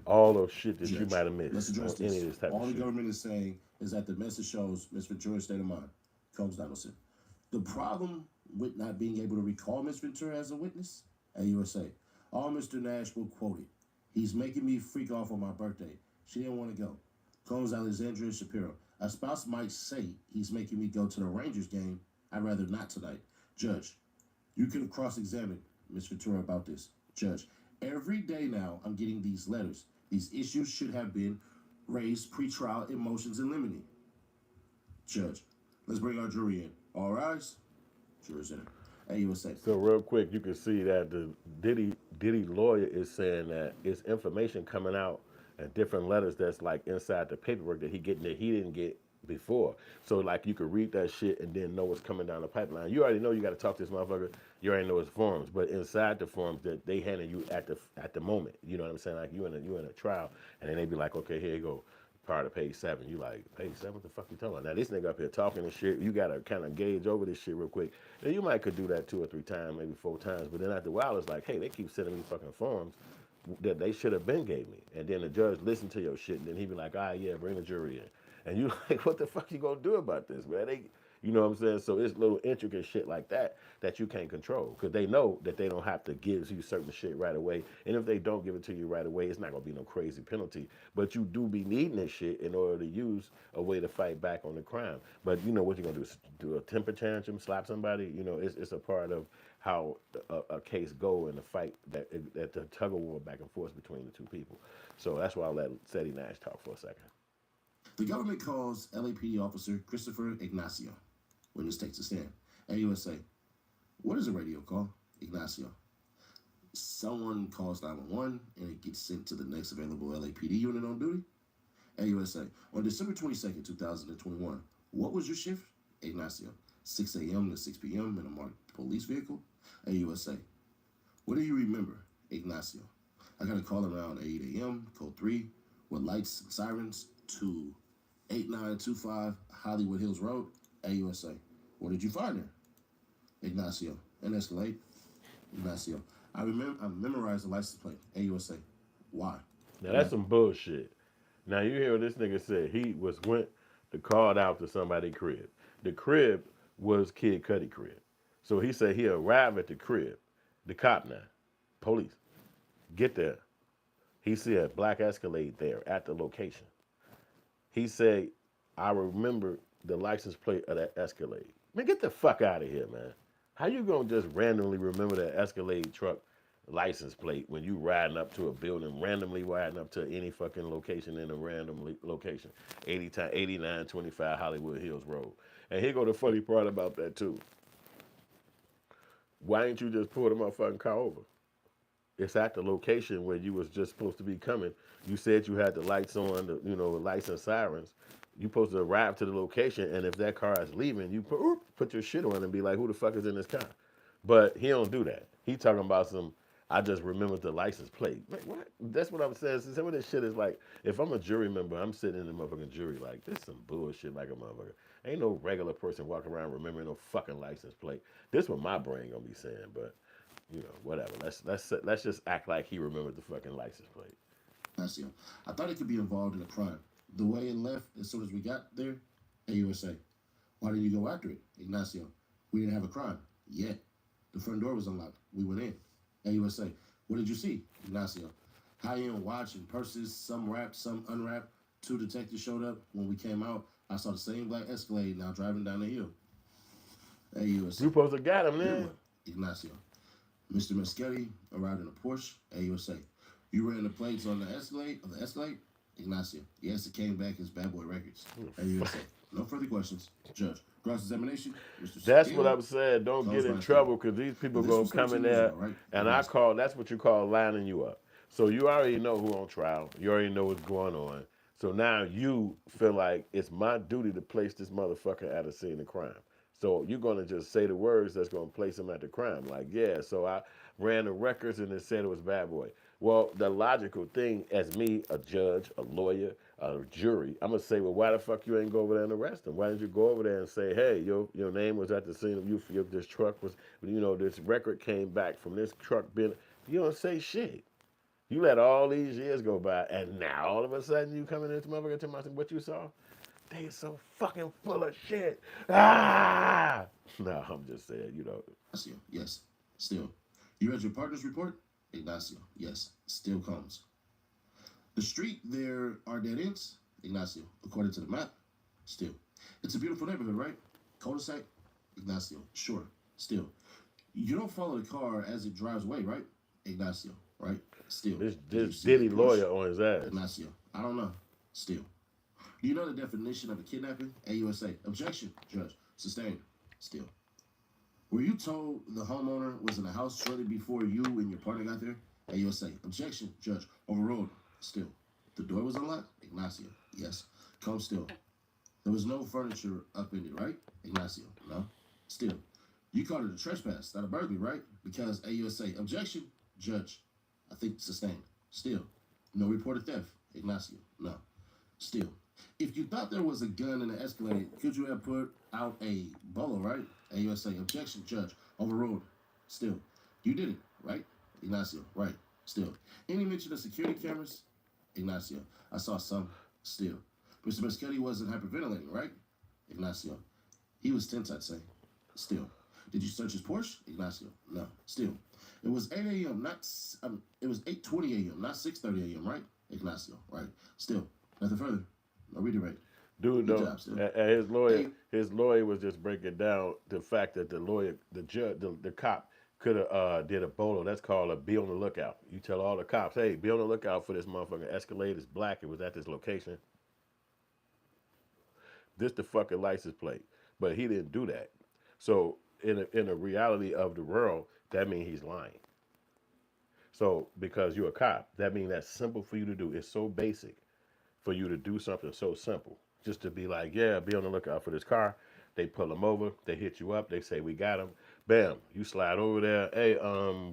A: all those shit that you might have missed.
C: Let's address
A: on any
C: this.
A: of this type
C: All
A: of
C: the
A: shit.
C: government is saying is that the message shows Ms. Ventura's state of mind. Combs Donaldson. The problem with not being able to recall Ms. Ventura as a witness at USA. All Mr. Nash will quote it. He's making me freak off on my birthday. She didn't want to go. Combs Alexandria Shapiro. A spouse might say he's making me go to the Rangers game, I'd rather not tonight. Judge, you could have cross-examined Ms. Ventura about this. Judge, every day now I'm getting these letters. These issues should have been raised pre-trial in motions in limine. Judge, let's bring our jury in. All rise. Jurors in. AUSA.
A: So real quick, you can see that the Diddy lawyer is saying that it's information coming out and different letters that's like inside the paperwork that he getting that he didn't get before. So like you could read that shit and then know what's coming down the pipeline. You already know you got to talk to this motherfucker. You already know his forms, but inside the forms that they handing you at the moment, you know what I'm saying? Like you in a trial, and then they be like, okay, here you go. Part of page 7. You like, page 7, what the fuck you talking about? Now this nigga up here talking and shit, you gotta kind of gauge over this shit real quick. And you might could do that 2 or 3 times, maybe 4 times, but then after a while it's like, hey, they keep sending me fucking forms that they should have been gave me. And then the judge listen to your shit, and then he be like, ah, yeah, bring the jury in. And you like, what the fuck you gonna do about this, man? You know what I'm saying? So it's little intricate shit like that that you can't control because they know that they don't have to give you certain shit right away. And if they don't give it to you right away, it's not going to be no crazy penalty. But you do be needing this shit in order to use a way to fight back on the crime. But you know what you're going to do? Do a temper tantrum, slap somebody? You know, it's a part of how a case go in the fight that the tug of war back and forth between the two people. So that's why I'll let Seti Nash talk for a second.
C: The government calls LAPD officer Christopher Ignacio. Witness takes a stand. AUSA. What is a radio call? Ignacio. Someone calls 911 and it gets sent to the next available LAPD unit on duty. AUSA. On December 22nd, 2021, what was your shift? Ignacio. 6 a.m. to 6 p.m. in a marked police vehicle. AUSA. What do you remember? Ignacio. I got a call around 8 a.m., code 3, with lights and sirens to 8925 Hollywood Hills Road. AUSA. What did you find there? Ignacio. An Escalade. Ignacio. I memorized the license plate. AUSA. Why?
A: Now that's some bullshit. Now you hear what this nigga said. He went to call out to somebody's crib. The crib was Kid Cudi crib. So he said he arrived at the crib. The cop now, police, get there. He see a black Escalade there at the location. He said, I remember the license plate of that Escalade. Man, get the fuck out of here, man. How you gonna just randomly remember that Escalade truck license plate when you riding up to a building, randomly riding up to any fucking location in a random location? 8925 Hollywood Hills Road. And here go the funny part about that too. Why ain't you just pull the motherfucking car over? It's at the location where you was just supposed to be coming. You said you had the lights on, the lights and sirens. You supposed to arrive to the location, and if that car is leaving, you put your shit on and be like, who the fuck is in this car? But he don't do that. He talking about I just remembered the license plate. Like, what? That's what I'm saying. Some of this shit is like, if I'm a jury member, I'm sitting in the motherfucking jury like, this is some bullshit like a motherfucker. Ain't no regular person walking around remembering no fucking license plate. This what my brain gonna be saying, but whatever. Let's just act like he remembered the fucking license plate.
C: Ignacio. I thought it could be involved in a crime. The way it left as soon as we got there, AUSA. Why didn't you go after it? Ignacio. We didn't have a crime yet. The front door was unlocked. We went in. AUSA. What did you see? Ignacio. High-end watch and purses, some wrapped, some unwrapped. 2 detectives showed up. When we came out, I saw the same black Escalade now driving down the hill. AUSA.
A: You supposed to got him, man.
C: Ignacio. Mr. Meschetti arrived in a Porsche. AUSA. You ran the plates on the Escalade? Ignacio. Yes, it came back as Bad Boy Records. AUSA. No further questions. Judge. Cross-examination. Mr.
A: That's what I'm saying. Don't get in trouble because these people going to come in there and that's what you call lining you up. So you already know who on trial. You already know what's going on. So now you feel like it's my duty to place this motherfucker at a scene of crime. So you're going to just say the words that's going to place him at the crime. Like, yeah, so I ran the records and it said it was Bad Boy. Well, the logical thing as me, a judge, a lawyer, a jury, I'm going to say, well, why the fuck you ain't go over there and arrest him? Why didn't you go over there and say, hey, your name was at the scene of this truck was, this record came back from this truck being, you don't say shit. You let all these years go by, and now all of a sudden you come in this motherfucker to me, what you saw? They so fucking full of shit. Ah! No, I'm just saying,
C: Ignacio, yes, still. You read your partner's report? Ignacio, yes, still comes. The street, there are dead ends? Ignacio, according to the map, still. It's a beautiful neighborhood, right? Cul-de-sac? Ignacio. Sure. Still. You don't follow the car as it drives away, right? Ignacio. Right? Still. Did
A: This
C: you see
A: Diddy
C: a Porsche?
A: lawyer on his ass.
C: Ignacio. I don't know. Still. Do you know the definition of a kidnapping? AUSA. Objection, Judge. Sustained. Still. Were you told the homeowner was in the house shortly before you and your partner got there? AUSA. Objection, Judge. Overruled. Still. The door was unlocked? Ignacio. Yes. Come still. There was no furniture up in it, right? Ignacio. No. Still. You called it a trespass, not a burglary, right? Because AUSA. Objection, Judge. I think sustained. Still. No reported theft. Ignacio. No. Still. If you thought there was a gun in the Escalade, could you have put out a bolo, right? AUSA. Objection, Judge. Overruled. Still. You did it, right? Ignacio. Right. Still. Any mention of security cameras? Ignacio. I saw some. Still. Mr. Biscotti wasn't hyperventilating, right? Ignacio. He was tense, I'd say. Still. Did you search his Porsche? Ignacio. No. Still. It was 8 a.m., it was 8:20 a.m., not 6:30 a.m., right? Ignacio. Right. Still. Nothing further. No redirect.
A: Dude,
C: Good
A: though,
C: job, still.
A: his lawyer was just breaking down the fact that the judge, the cop could have did a bolo. That's called a be on the lookout. You tell all the cops, hey, be on the lookout for this motherfucking Escalade. It's black. It was at this location. This the fucking license plate. But he didn't do that. So in a reality of the world, that means he's lying. So because you're a cop, that means that's simple for you to do. It's so basic for you to do something so simple. Just to be like, yeah, be on the lookout for this car. They pull them over. They hit you up. They say, we got him. Bam. You slide over there. Hey,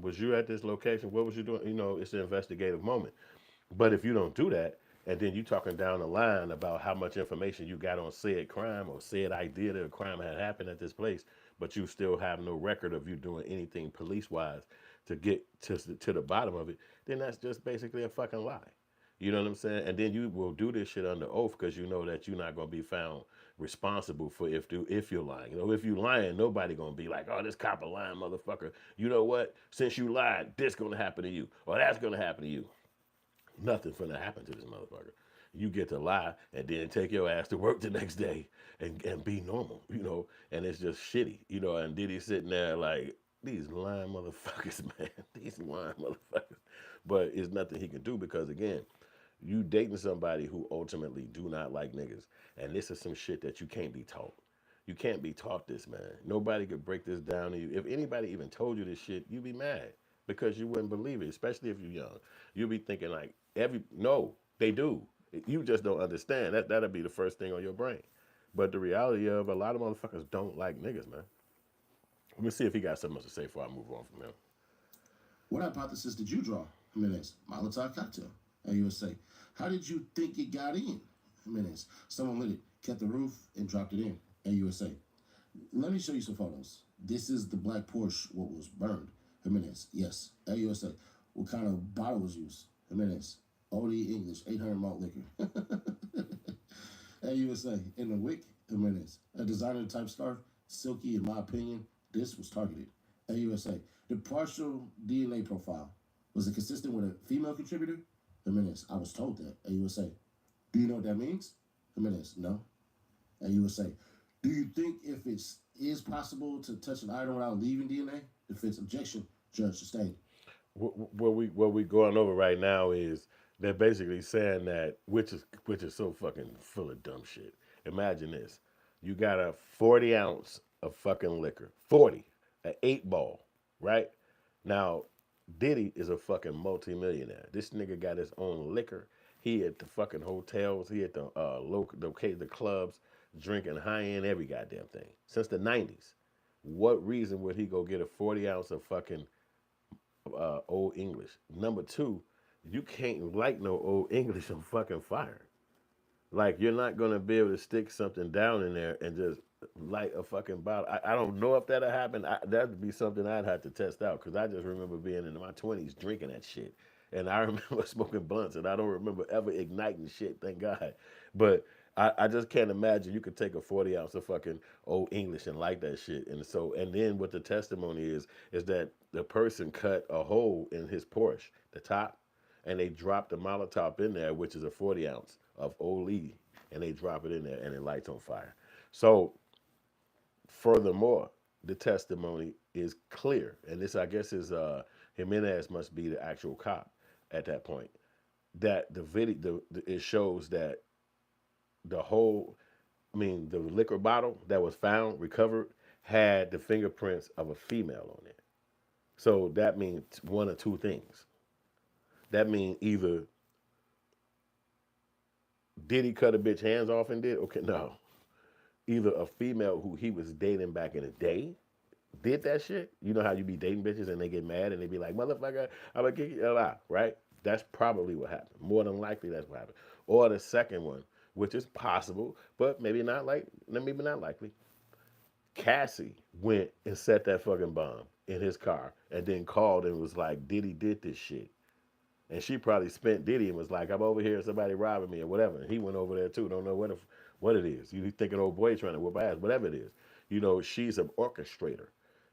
A: was you at this location? What was you doing? You know, it's an investigative moment. But if you don't do that, and then you talking down the line about how much information you got on said crime or said idea that a crime had happened at this place, but you still have no record of you doing anything police-wise to get to the bottom of it, then that's just basically a fucking lie. You know what I'm saying? And then you will do this shit under oath because you know that you're not gonna be found responsible for if you're lying. You know, if you lying, nobody gonna be like, oh, this cop a lying motherfucker. You know what? Since you lied, this gonna happen to you, or that's gonna happen to you. Nothing finna happen to this motherfucker. You get to lie and then take your ass to work the next day and be normal, you know, and it's just shitty, you know, and Diddy's sitting there like, these lying motherfuckers, man, these lying motherfuckers. But it's nothing he can do because, again, you dating somebody who ultimately do not like niggas, and this is some shit that you can't be taught. You can't be taught this, man. Nobody could break this down to you. If anybody even told you this shit, you'd be mad because you wouldn't believe it, especially if you're young. You'll be thinking like, no, they do. You just don't understand. That'll be the first thing on your brain. But the reality of a lot of motherfuckers don't like niggas, man. Let me see if he got something else to say before I move on from him.
C: What hypothesis did you draw? Jimenez. Molotov cocktail. AUSA. How did you think it got in? Jimenez. Someone lit it, kept the roof, and dropped it in. AUSA. Let me show you some photos. This is the black Porsche, what was burned. Jimenez. Yes. AUSA. What kind of bottle was used? Jimenez. OD English, 800 malt liquor. AUSA. In the wick. Jimenez. A designer type scarf, silky in my opinion. This was targeted. AUSA. The partial DNA profile, was it consistent with a female contributor? Jimenez. I was told that. AUSA. Do you know what that means? Jimenez. No. AUSA. Do you think if it is possible to touch an item without leaving DNA? Defense objection. Judge sustained.
A: What we going over right now is they're basically saying that, which is so fucking full of dumb shit. Imagine this: you got a 40 ounce of fucking liquor, 40, an 8 ball, right? Now, Diddy is a fucking multimillionaire. This nigga got his own liquor. He at the fucking hotels. He at the the clubs, drinking high end every goddamn thing since the 90s. What reason would he go get a 40 ounce of fucking Old English? Number two, you can't light no Old English on fucking fire. Like, you're not gonna be able to stick something down in there and just light a fucking bottle. I don't know if that'll happen. That'd be something I'd have to test out because I just remember being in my 20s drinking that shit. And I remember smoking blunts, and I don't remember ever igniting shit, thank God. But I just can't imagine you could take a 40 ounce of fucking Old English and light that shit. And then what the testimony is that the person cut a hole in his Porsche, the top, and they dropped the Molotov in there, which is a 40 ounce of Old Lee, and they drop it in there and it lights on fire. So, furthermore, the testimony is clear, and this I guess is Jimenez must be the actual cop at that point. That the video, it shows that the whole, I mean, the liquor bottle that was found recovered had the fingerprints of a female on it. So that means one or two things. That means either did he cut a bitch hands off and did? Okay, no. Either a female who he was dating back in the day did that shit. You know how you be dating bitches and they get mad and they be like, motherfucker, I'm gonna kick you out, right? That's probably what happened. More than likely, that's what happened. Or the second one, which is possible, but maybe not likely. Cassie went and set that fucking bomb in his car and then called and was like, Diddy did this shit. And she probably spent Diddy and was like, I'm over here, somebody robbing me or whatever. And he went over there too. Don't know what it is. You think an old boy trying to whip ass, whatever it is. You know, she's an orchestrator.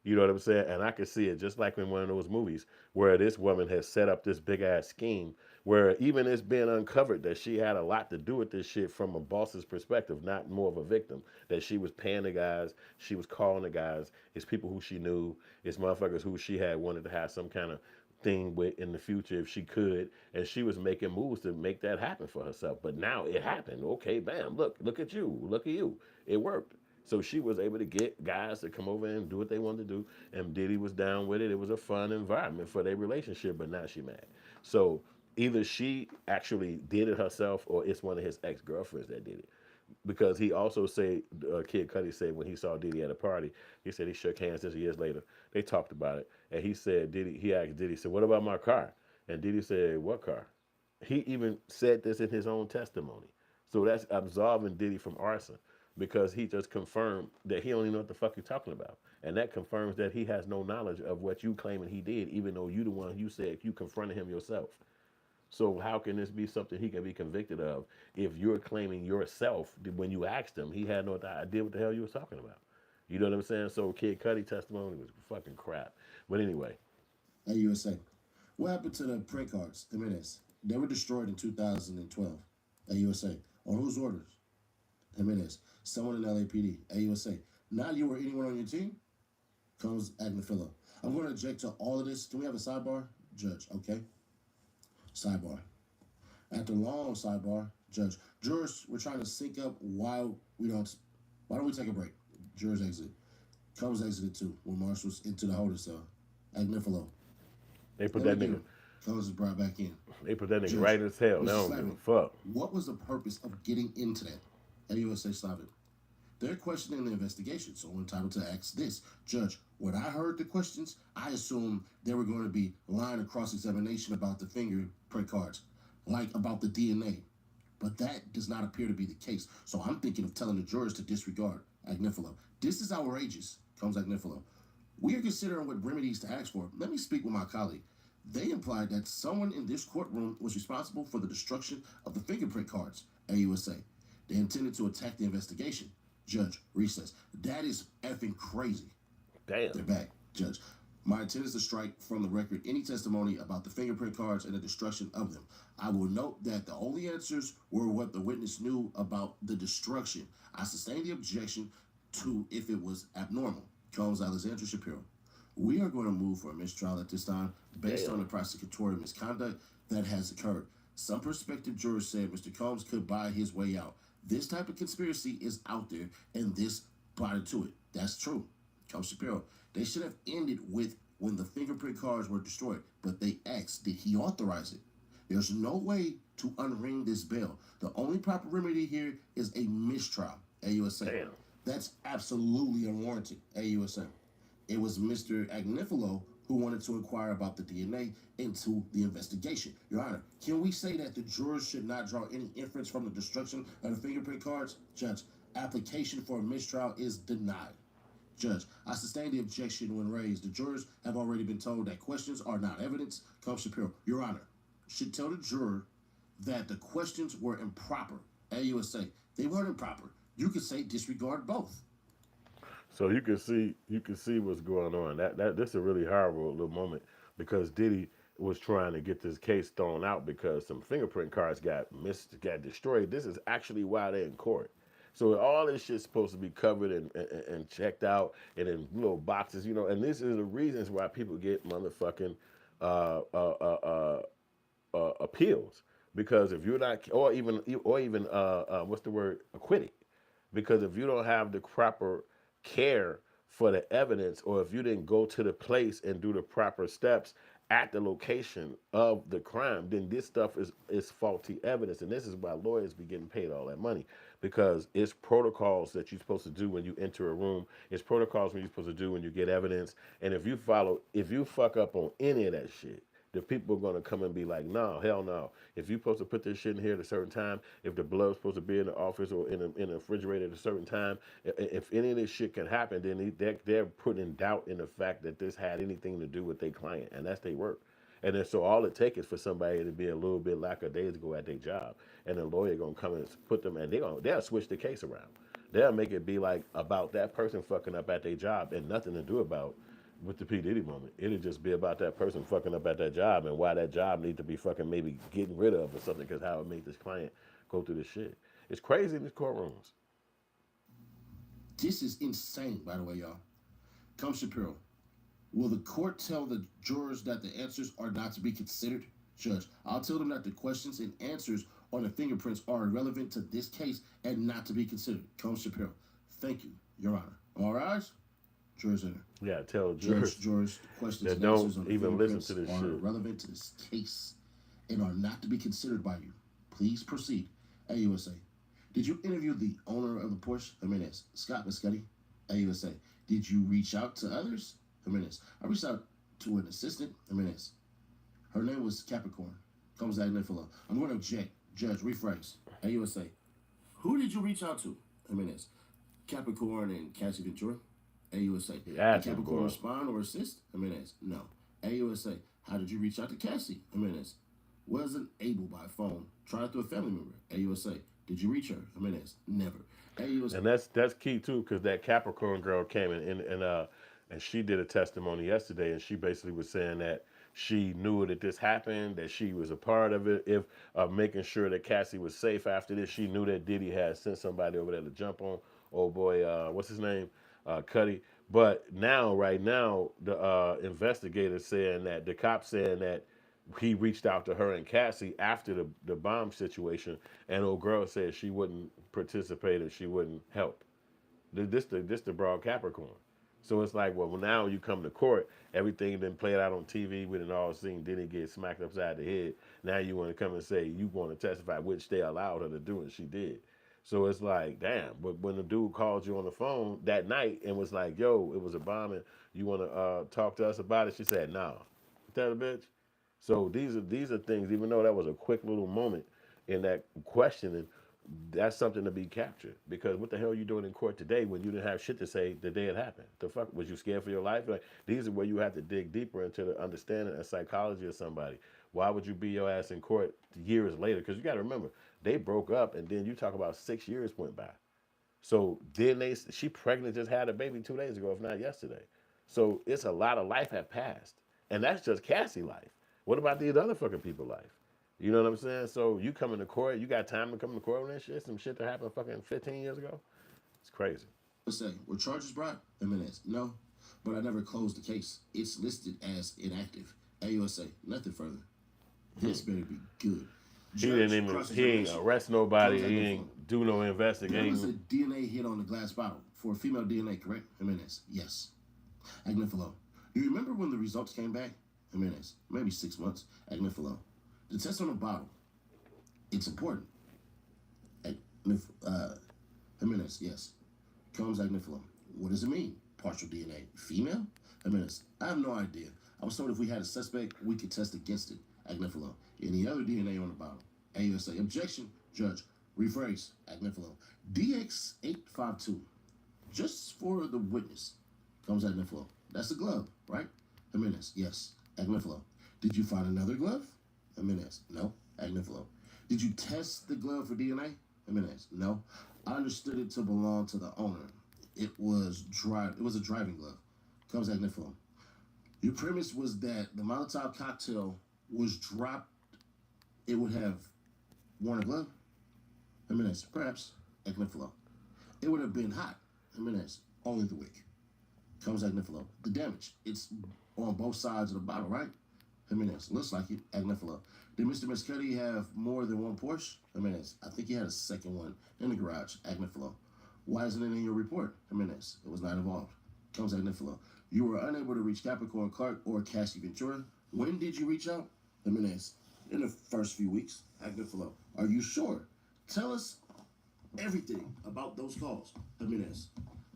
A: You know what I'm saying? And I could see it just like in one of those movies where this woman has set up this big ass scheme where even it's been uncovered that she had a lot to do with this shit from a boss's perspective, not more of a victim. That she was paying the guys, she was calling the guys, it's people who she knew, it's motherfuckers who she had wanted to have some kind of thing with in the future if she could, and she was making moves to make that happen for herself. But now it happened. Okay, bam, look at you, look at you. It worked. So she was able to get guys to come over and do what they wanted to do, and Diddy was down with it. It was a fun environment for their relationship, but now she mad. So either she actually did it herself, or it's one of his ex-girlfriends that did it. Because he also said, Kid Cudi said when he saw Diddy at a party, he said he shook hands this years later. They talked about it, and he said he asked Diddy, said, "What about my car?" And Diddy said, "What car?" He even said this in his own testimony. So that's absolving Diddy from arson because he just confirmed that he don't even know what the fuck you're talking about, and that confirms that he has no knowledge of what you claiming he did, even though you the one you said you confronted him yourself. So how can this be something he can be convicted of if you're claiming yourself when you asked him he had no idea what the hell you was talking about? You know what I'm saying? So Kid Cudi testimony was fucking crap. But anyway,
C: Hey, USA. What happened to the print cards, the minutes? They were destroyed in 2012. Hey, USA. On whose orders? Jimenez. Someone in LAPD. Hey, USA. Not you or anyone on your team? Comes Agnafilo. I'm going to object to all of this. Can we have a sidebar? Judge, okay? Sidebar. After long sidebar, judge. Jurors, we're trying to sync up while we don't. Why don't we take a break? Jurors exit. Comes exited too when Marshall's into the holder cell. Agnifilo.
A: they put that nigga.
C: Comes is brought back in.
A: They put that nigga
C: Judge,
A: right in his hell. They
C: Mr.
A: don't
C: Slavin,
A: give a fuck.
C: what was the purpose of getting into that? AUSA Slavin. They're questioning the investigation, so we're entitled to ask this. Judge, when I heard the questions, I assumed there were going to be line of cross-examination about the fingerprint cards, like about the DNA. But that does not appear to be the case. So I'm thinking of telling the jurors to disregard Agnifilo. This is outrageous, comes Agnifilo. We are considering what remedies to ask for. Let me speak with my colleague. They implied that someone in this courtroom was responsible for the destruction of the fingerprint cards, AUSA. They intended to attack the investigation. Judge, recess. That is effing crazy.
A: Damn.
C: They're back. Judge, my intent is to strike from the record any testimony about the fingerprint cards and the destruction of them. I will note that the only answers were what the witness knew about the destruction. I sustain the objection to if it was abnormal. Comes Alexandra Shapiro. We are going to move for a mistrial at this time based on the prosecutorial misconduct that has occurred. Some prospective jurors said Mr. Combs could buy his way out. This type of conspiracy is out there, and this brought it to it. That's true. Combs Shapiro. They should have ended with when the fingerprint cards were destroyed, but they asked, did he authorize it? There's no way to unring this bell. The only proper remedy here is a mistrial. AUSA.
A: Damn.
C: That's absolutely unwarranted. AUSA. It was Mr. Agnifilo who wanted to inquire about the DNA into the investigation. Your Honor, can we say that the jurors should not draw any inference from the destruction of the fingerprint cards? Judge, application for a mistrial is denied. Judge, I sustain the objection when raised. The jurors have already been told that questions are not evidence. Combs Shapiro, Your Honor, should tell the juror that the questions were improper. AUSA, they weren't improper. You could say disregard both.
A: So you can see what's going on. This is a really horrible little moment because Diddy was trying to get this case thrown out because some fingerprint cards got destroyed. This is actually why they're in court. So all this shit's supposed to be covered and checked out and in little boxes, you know. And this is the reasons why people get motherfucking uh, uh, uh, uh, appeals, because if you're not, what's the word, acquitted, because if you don't have the proper care for the evidence, or if you didn't go to the place and do the proper steps at the location of the crime, then this stuff is faulty evidence. And this is why lawyers be getting paid all that money, because it's protocols that you're supposed to do when you enter a room. It's protocols when you're supposed to do when you get evidence. And if you fuck up on any of that shit, the people are going to come and be like, no, hell no. If you're supposed to put this shit in here at a certain time, if the blood's supposed to be in the office or in the refrigerator at a certain time, if any of this shit can happen, then they're putting in doubt in the fact that this had anything to do with their client, and that's their work. And then so all it takes is for somebody to be a little bit lackadaisical at their job, and the lawyer gonna come and put them, and they'll switch the case around. They'll make it be like about that person fucking up at their job and nothing to do about with the P. Diddy moment. It'll just be about that person fucking up at that job and why that job needs to be fucking maybe getting rid of or something, because how it made this client go through this shit. It's crazy in these courtrooms.
C: This is insane, by the way, y'all. Come Shapiro. Will the court tell the jurors that the answers are not to be considered? Judge, I'll tell them that the questions and answers on the fingerprints are irrelevant to this case and not to be considered. Come Shapiro. Thank you, Your Honor. All rise. Jurors enter.
A: Yeah, tell jurors
C: the questions
A: that
C: and
A: don't
C: answers on the
A: even listen
C: fingerprints
A: to this
C: are
A: shit.
C: irrelevant to this case and are not to be considered by you. Please proceed. AUSA. Did you interview the owner of the Porsche? Jimenez. Scott Biscotti. AUSA. Did you reach out to others? Jimenez. I reached out to an assistant. Jimenez. Her name was Capricorn. Comes out Nifolo. I'm going to object. Judge, rephrase. AUSA. Who did you reach out to? Jimenez. Capricorn and Cassie Ventura. AUSA. Did Capricorn respond or assist? Jimenez. No. AUSA. How did you reach out to Cassie? Jimenez. Wasn't able by phone. Tried through a family member. AUSA. Did you reach her? Jimenez. Never. AUSA.
A: And that's key too, because that Capricorn girl came in and she did a testimony yesterday, and she basically was saying that she knew that this happened, that she was a part of it, if making sure that Cassie was safe after this. She knew that Diddy had sent somebody over there to jump on old boy, what's his name, Cuddy. But now, right now, the investigators saying that the cops saying that he reached out to her and Cassie after the bomb situation, and old girl said she wouldn't participate and she wouldn't help. This the broad Capricorn. So it's like, well, now you come to court, everything been played out on TV. We done all seen Diddy get smacked upside the head. Now you want to come and say you want to testify, which they allowed her to do, and she did. So it's like, damn. But when the dude called you on the phone that night and was like, yo, it was a bomb and you want to talk to us about it, she said, nah. Tell the bitch. So these are things, even though that was a quick little moment in that questioning, that's something to be captured. Because what the hell are you doing in court today when you didn't have shit to say the day it happened? The fuck, was you scared for your life? Like, these are where you have to dig deeper into the understanding and psychology of somebody. Why would you be your ass in court years later? Because you got to remember, they broke up, and then you talk about 6 years went by. So then she pregnant, just had a baby 2 days ago, if not yesterday. So it's a lot of life had passed, and that's just Cassie life. What about these other fucking people life? You know what I'm saying? So you come into court, you got time to come to court on that shit? Some shit that happened fucking 15 years ago? It's crazy.
C: Say, were charges brought? Jimenez. No, but I never closed the case. It's listed as inactive. AUSA. Nothing further. This better be good.
A: He ain't arrest nobody. He ain't do no investigation.
C: There was a DNA hit on the glass bottle for female DNA, correct? Jimenez. Yes. Agnifilo. Do you remember when the results came back? Jimenez. Maybe 6 months. Agnifilo. The test on the bottle. It's important. Jimenez. Yes. Combs Agnifilo. What does it mean? Partial DNA. Female? Jimenez. I have no idea. I was told if we had a suspect, we could test against it. Agnifilo. Any other DNA on the bottle? AUSA. Objection. Judge. Rephrase. Agnifilo. DX852. Just for the witness. Comes Agnifilo. That's a glove, right? Jimenez. Yes. Agnifilo. Did you find another glove? Jimenez. No. Agnifilo. Did you test the glove for DNA? Jimenez. No. I understood it to belong to the owner. It was a driving glove. Comes Agnifilo. Your premise was that the Molotov cocktail was dropped. It would have worn a glove? Jimenez. Perhaps. Agnifilo. It would have been hot. Jimenez, only the wick. Comes Agnifilo. The damage. It's on both sides of the bottle, right? Jimenez, looks like it. Agnifilo. Did Mr. Mescudi have more than one Porsche? Jimenez, I think he had a second one in the garage. Agnifilo. Why isn't it in your report? Jimenez, it was not involved. Comes Agnifilo. You were unable to reach Capricorn Clark or Cassie Ventura. When did you reach out? Jimenez, in the first few weeks. Agnifilo. Are you sure? Tell us everything about those calls. Jimenez,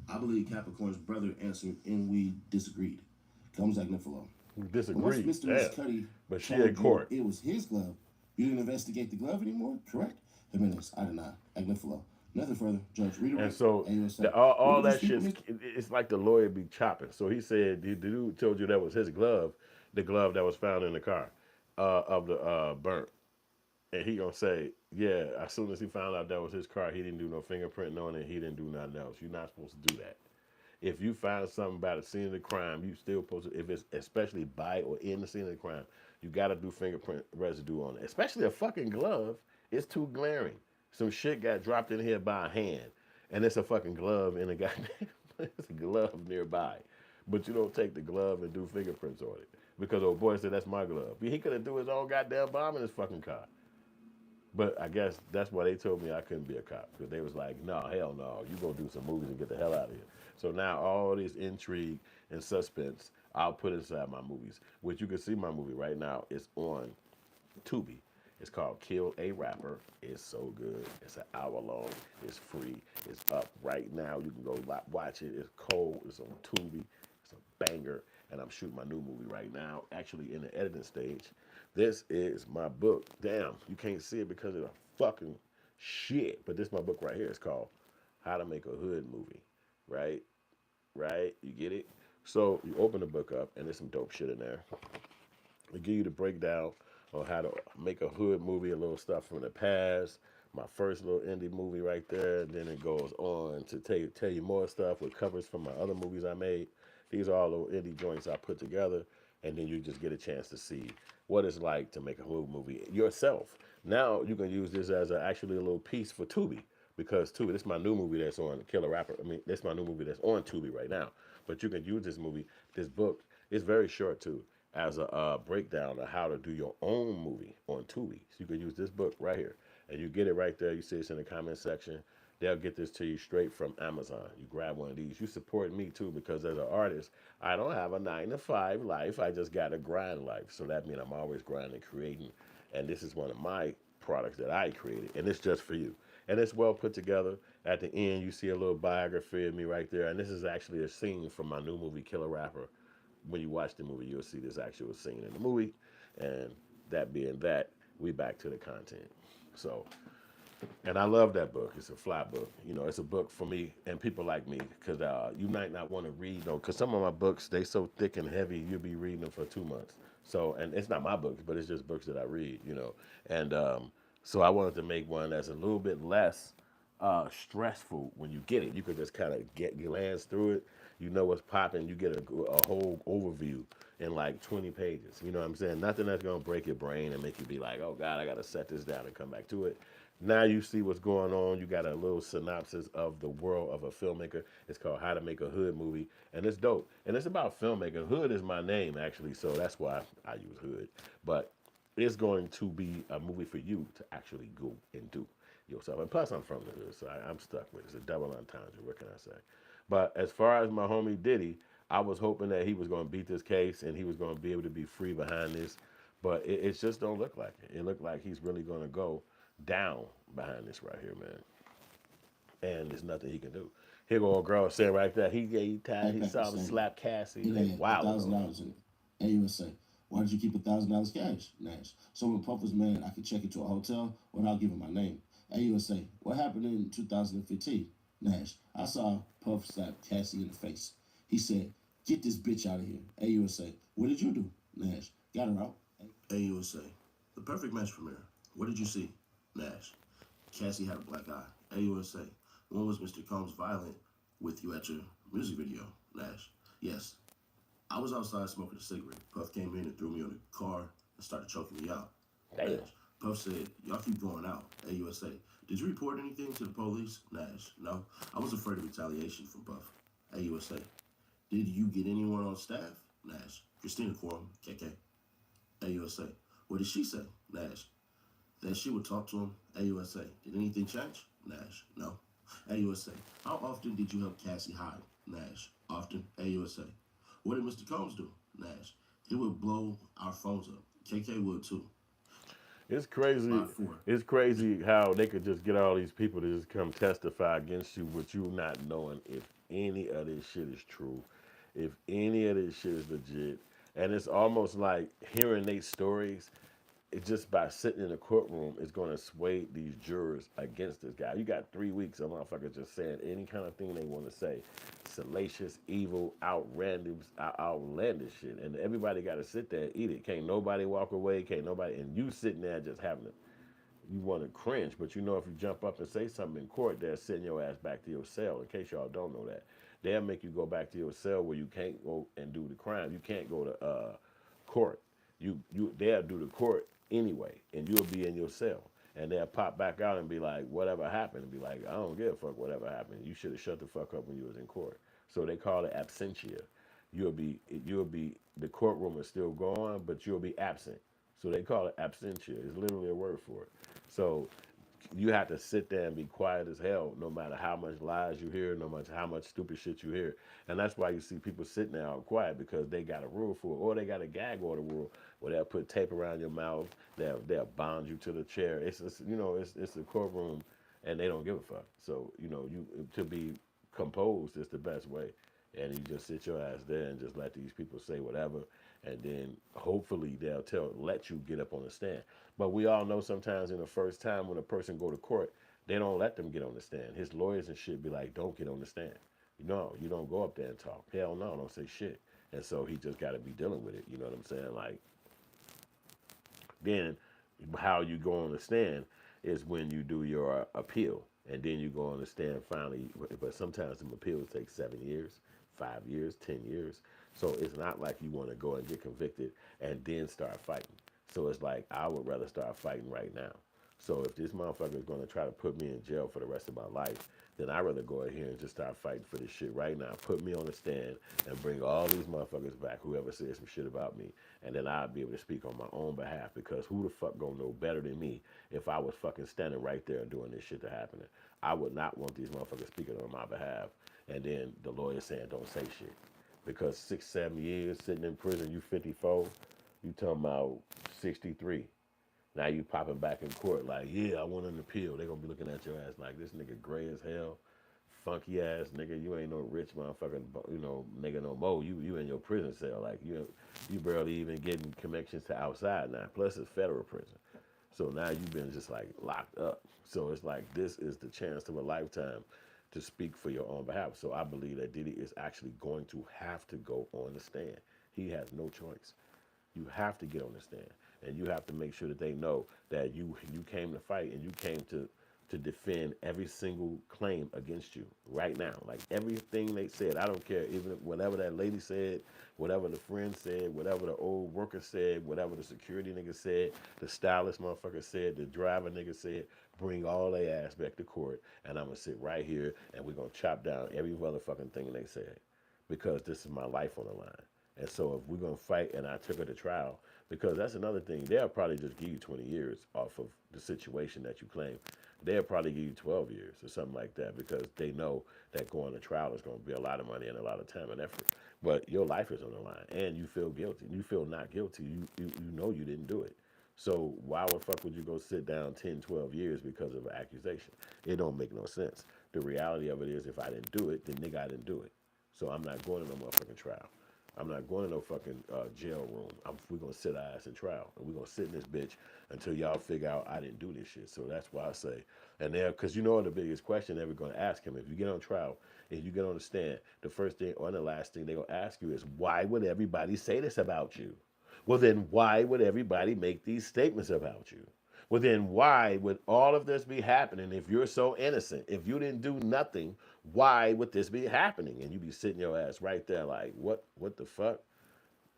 C: I believe Capricorn's brother answered and we disagreed. Comes Agnifilo.
A: Disagreed.
C: Once Mr. Mescudi
A: But she
C: told
A: in court.
C: you it was his glove, you didn't investigate the glove anymore, correct? Jimenez, I deny. Agnifilo. Nothing further. Judge, read it.
A: And so all that shit, it's like the lawyer be chopping. So he said the dude told you that was his glove, the glove that was found in the car of the burnt. And he gonna say, yeah, as soon as he found out that was his car, he didn't do no fingerprinting on it. He didn't do nothing else. You're not supposed to do that. If you find something by the scene of the crime, you still supposed to, if it's especially by or in the scene of the crime, you got to do fingerprint residue on it. Especially a fucking glove. It's too glaring. Some shit got dropped in here by a hand, and it's a fucking glove in a goddamn, it's a glove nearby. But you don't take the glove and do fingerprints on it. Because old boy said, that's my glove. He could have do his own goddamn bomb in his fucking car. But I guess that's why they told me I couldn't be a cop. Because they was like, no, hell no, you go do some movies and get the hell out of here. So now all this intrigue and suspense, I'll put inside my movies. Which you can see my movie right now. It's on Tubi. It's called Kill a Rapper. It's so good. It's an hour long. It's free. It's up right now. You can go watch it. It's cold. It's on Tubi. It's a banger. And I'm shooting my new movie right now, actually in the editing stage. This is my book. Damn, you can't see it because of the fucking shit. But this is my book right here. It's called How to Make a Hood Movie. Right? You get it? So you open the book up, and there's some dope shit in there. They give you the breakdown on how to make a hood movie, a little stuff from the past. My first little indie movie right there. And then it goes on to tell you more stuff with covers from my other movies I made. These are all little indie joints I put together. And then you just get a chance to see what it's like to make a hood movie yourself. Now you can use this as actually a little piece for Tubi. Because Tubi, this is my new movie that's on Killer Rapper. This is my new movie that's on Tubi right now. But you can use this movie, this book. It's very short too, as a breakdown of how to do your own movie on Tubi. So you can use this book right here. And you get it right there. You see it's in the comment section. They'll get this to you straight from Amazon. You grab one of these. You support me too, because as an artist, I don't have a 9-to-5 life. I just got a grind life. So that means I'm always grinding, creating. And this is one of my products that I created. And it's just for you. And it's well put together. At the end, you see a little biography of me right there. And this is actually a scene from my new movie, Killer Rapper. When you watch the movie, you'll see this actual scene in the movie. And that being that, we back to the content. So, and I love that book. It's a fly book. You know, it's a book for me and people like me. Because you might not want to read, because some of my books, they so thick and heavy, you'll be reading them for 2 months. So, and it's not my books, but it's just books that I read, And so I wanted to make one that's a little bit less stressful when you get it. You could just kind of glance through it. You know what's popping. You get a whole overview in like 20 pages. You know what I'm saying? Nothing that's going to break your brain and make you be like, oh, God, I got to set this down and come back to it. Now you see what's going on. You got a little synopsis of the world of a filmmaker. It's called How to Make a Hood Movie. And it's dope. And it's about filmmaking. Hood is my name, actually. So that's why I use Hood. But it's going to be a movie for you to actually go and do yourself. And plus, I'm from the hood, so I'm stuck with it. It's a double entendre. What can I say? But as far as my homie Diddy, I was hoping that he was going to beat this case and he was going to be able to be free behind this. But it just don't look like it. It looked like he's really going to go down behind this right here, man. And there's nothing he can do. Here go a girl saying right there, he saw him slap Cassie. Wow.
C: $1,000 in it. AUSA. Why did you keep $1,000 cash, Nash? So when Puff was mad, I could check into a hotel without giving my name. AUSA. What happened in 2015? Nash. I saw Puff slap Cassie in the face. He said, get this bitch out of here. AUSA. What did you do? Nash. Got her out. AUSA. The perfect match premiere. What did you see? Nash. Cassie had a black eye. AUSA. When was Mr. Combs violent with you at your music video? Nash. Yes. I was outside smoking a cigarette. Puff came in and threw me on the car and started choking me out.
A: Damn.
C: Nash. Puff said, y'all keep going out. AUSA. Did you report anything to the police? Nash. No. I was afraid of retaliation from Buff. AUSA. Did you get anyone on staff? Nash. Christina Quorum, KK. AUSA. What did she say? Nash. That she would talk to him. AUSA. Did anything change? Nash. No. AUSA. How often did you help Cassie hide? Nash. Often. AUSA. What did Mr. Combs do? Nash. He would blow our phones up. KK would too.
A: It's crazy.
C: 5-4.
A: It's crazy how they could just get all these people to just come testify against you, but you not knowing if any of this shit is true, if any of this shit is legit. And it's almost like hearing their stories. It just by sitting in the courtroom is going to sway these jurors against this guy. You got 3 weeks of motherfuckers just saying any kind of thing they want to say, salacious, evil, outlandish shit, and everybody got to sit there and eat it. Can't nobody walk away. Can't nobody, and you sitting there just having it. You want to cringe, but you know if you jump up and say something in court, they'll send your ass back to your cell. In case y'all don't know that, they'll make you go back to your cell where you can't go and do the crime. You can't go to court. They'll do the court anyway, and you'll be in your cell, and they'll pop back out and be like, whatever happened, and be like, I don't give a fuck whatever happened. You should have shut the fuck up when you was in court. So they call it absentia. You'll be the courtroom is still going, but you'll be absent. So they call it absentia. It's literally a word for it. So you have to sit there and be quiet as hell, no matter how much lies you hear, no matter how much stupid shit you hear. And that's why you see people sitting there all quiet, because they got a rule for it, or they got a gag order rule where they'll put tape around your mouth, they'll bound you to the chair. It's just, it's a courtroom, and they don't give a fuck. So you to be composed is the best way, and you just sit your ass there and just let these people say whatever, and then hopefully they'll let you get up on the stand. But we all know sometimes in the first time when a person go to court, they don't let them get on the stand. His lawyers and shit be like, don't get on the stand. No, you don't go up there and talk. Hell no, don't say shit. And so he just got to be dealing with it. You know what I'm saying? Like, then how you go on the stand is when you do your appeal. And then you go on the stand finally. But sometimes them appeals take 7 years, 5 years, 10 years. So it's not like you want to go and get convicted and then start fighting. So it's like, I would rather start fighting right now. So if this motherfucker is going to try to put me in jail for the rest of my life, then I'd rather go ahead and just start fighting for this shit right now. Put me on the stand and bring all these motherfuckers back, whoever says some shit about me. And then I'd be able to speak on my own behalf, because who the fuck gonna know better than me if I was fucking standing right there and doing this shit to happen? I would not want these motherfuckers speaking on my behalf. And then the lawyer saying, don't say shit. Because 6, 7 years sitting in prison, you 54, you talking about 63. Now you popping back in court like, yeah, I want an appeal. They gonna be looking at your ass like, this nigga gray as hell, funky ass nigga. You ain't no rich motherfucking, nigga no more. You in your prison cell. Like you barely even getting connections to outside now. Plus it's federal prison. So now you've been just like locked up. So it's like, this is the chance of a lifetime to speak for your own behalf. So I believe that Diddy is actually going to have to go on the stand. He has no choice. You have to get on the stand, and you have to make sure that they know that you came to fight, and you came to defend every single claim against you right now. Like everything they said, I don't care, even whatever that lady said, whatever the friend said, whatever the old worker said, whatever the security nigga said, the stylist motherfucker said, the driver nigga said, bring all their ass back to court, and I'm gonna sit right here, and we're gonna chop down every motherfucking thing they said, because this is my life on the line. And so if we're going to fight and I took her to trial, because that's another thing, they'll probably just give you 20 years off of the situation that you claim. They'll probably give you 12 years or something like that, because they know that going to trial is going to be a lot of money and a lot of time and effort. But your life is on the line, and you feel guilty. You feel not guilty. You know you didn't do it. So why the fuck would you go sit down 10, 12 years because of an accusation? It don't make no sense. The reality of it is, if I didn't do it, then nigga, I didn't do it. So I'm not going to no motherfucking trial. I'm not going to no fucking jail room. We're going to sit our ass in trial. And we're going to sit in this bitch until y'all figure out I didn't do this shit. So that's why I say. And there, because you know the biggest question they're going to ask him, if you get on trial, if you get on the stand, the first thing or the last thing they're going to ask you is, why would everybody say this about you? Well, then why would everybody make these statements about you? Well, then why would all of this be happening if you're so innocent? If you didn't do nothing, why would this be happening? And you be sitting your ass right there like, what the fuck?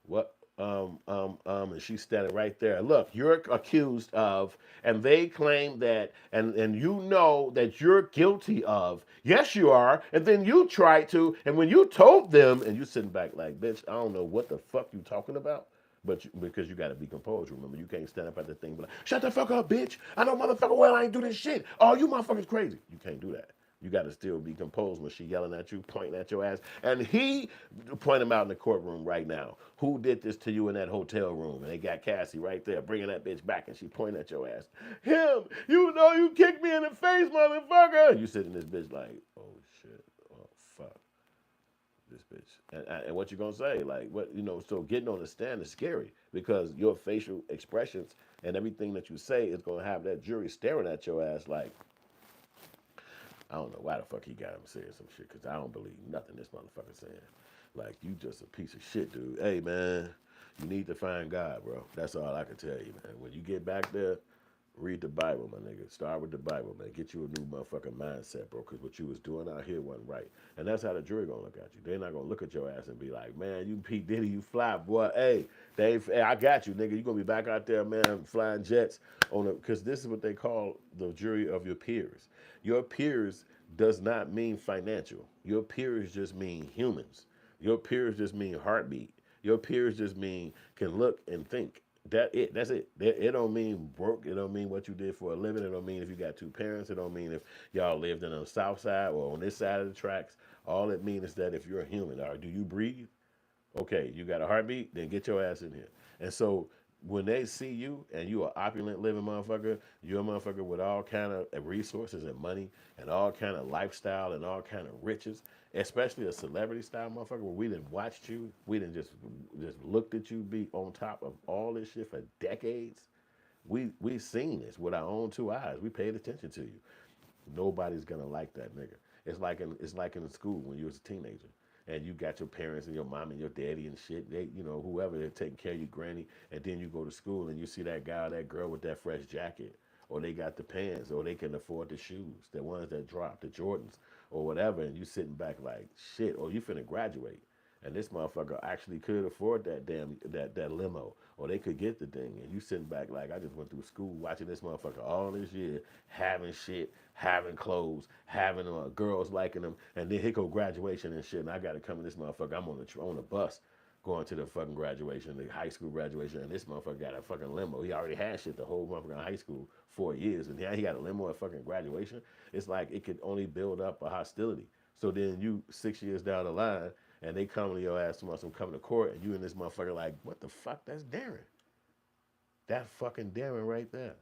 A: What and she's standing right there. Look, you're accused of, and they claim that, and you know that you're guilty of. Yes, you are. And then you tried to, and when you told them, and you sitting back like, bitch, I don't know what the fuck you talking about. But because you got to be composed, remember, you can't stand up at the thing, but like, shut the fuck up, bitch. I know motherfucker well I ain't do this shit. Oh, you motherfuckers crazy. You can't do that. You got to still be composed when she yelling at you, pointing at your ass. And he point him out in the courtroom right now. Who did this to you in that hotel room? And they got Cassie right there bringing that bitch back, and she pointing at your ass. Him, you know you kicked me in the face, motherfucker. You sitting this bitch like, oh shit, oh fuck, this bitch. And what you gonna say? Like what So getting on the stand is scary because your facial expressions and everything that you say is gonna have that jury staring at your ass like, I don't know why the fuck he got him saying some shit, because I don't believe nothing this motherfucker saying. Like, you just a piece of shit, dude. Hey, man, you need to find God, bro. That's all I can tell you, man. When you get back there, read the Bible, my nigga. Start with the Bible, man. Get you a new motherfucking mindset, bro, because what you was doing out here wasn't right. And that's how the jury gonna look at you. They're not gonna look at your ass and be like, man, you P. Diddy, you fly, boy. Hey, hey, I got you, nigga. You gonna be back out there, man, flying jets on the, because this is what they call the jury of your peers. Your peers does not mean financial. Your peers just mean humans. Your peers just mean heartbeat. Your peers just mean can look and think. That's it. It don't mean broke. It don't mean what you did for a living. It don't mean if you got two parents. It don't mean if y'all lived in the south side or on this side of the tracks. All it means is that if you're a human, or do you breathe? Okay, you got a heartbeat, then get your ass in here. And so when they see you and you are opulent living motherfucker, you're a motherfucker with all kind of resources and money and all kind of lifestyle and all kind of riches, especially a celebrity style motherfucker where we didn't watched you, we didn't just looked at you be on top of all this shit for decades. We seen this with our own two eyes. We paid attention to you. Nobody's gonna like that nigga. It's like in school when you was a teenager and you got your parents and your mom and your daddy and shit. They, whoever they're taking care of you, granny, and then you go to school and you see that guy or that girl with that fresh jacket, or they got the pants, or they can afford the shoes, the ones that drop, the Jordans, or whatever, and you sitting back like shit, or you finna graduate. And this motherfucker actually could afford that that limo, or they could get the thing. And you sitting back like, I just went through school watching this motherfucker all this year, having shit, having clothes, having girls liking them, and then here go graduation and shit. And I got to come in this motherfucker. I'm on the bus going to the fucking graduation, the high school graduation, and this motherfucker got a fucking limo. He already had shit the whole motherfucking high school 4 years, and now he got a limo at fucking graduation. It's like it could only build up a hostility. So then you 6 years down the line, and they come to your ass tomorrow, some coming to court, and you and this motherfucker like, what the fuck? That's Darren. That fucking Darren right there.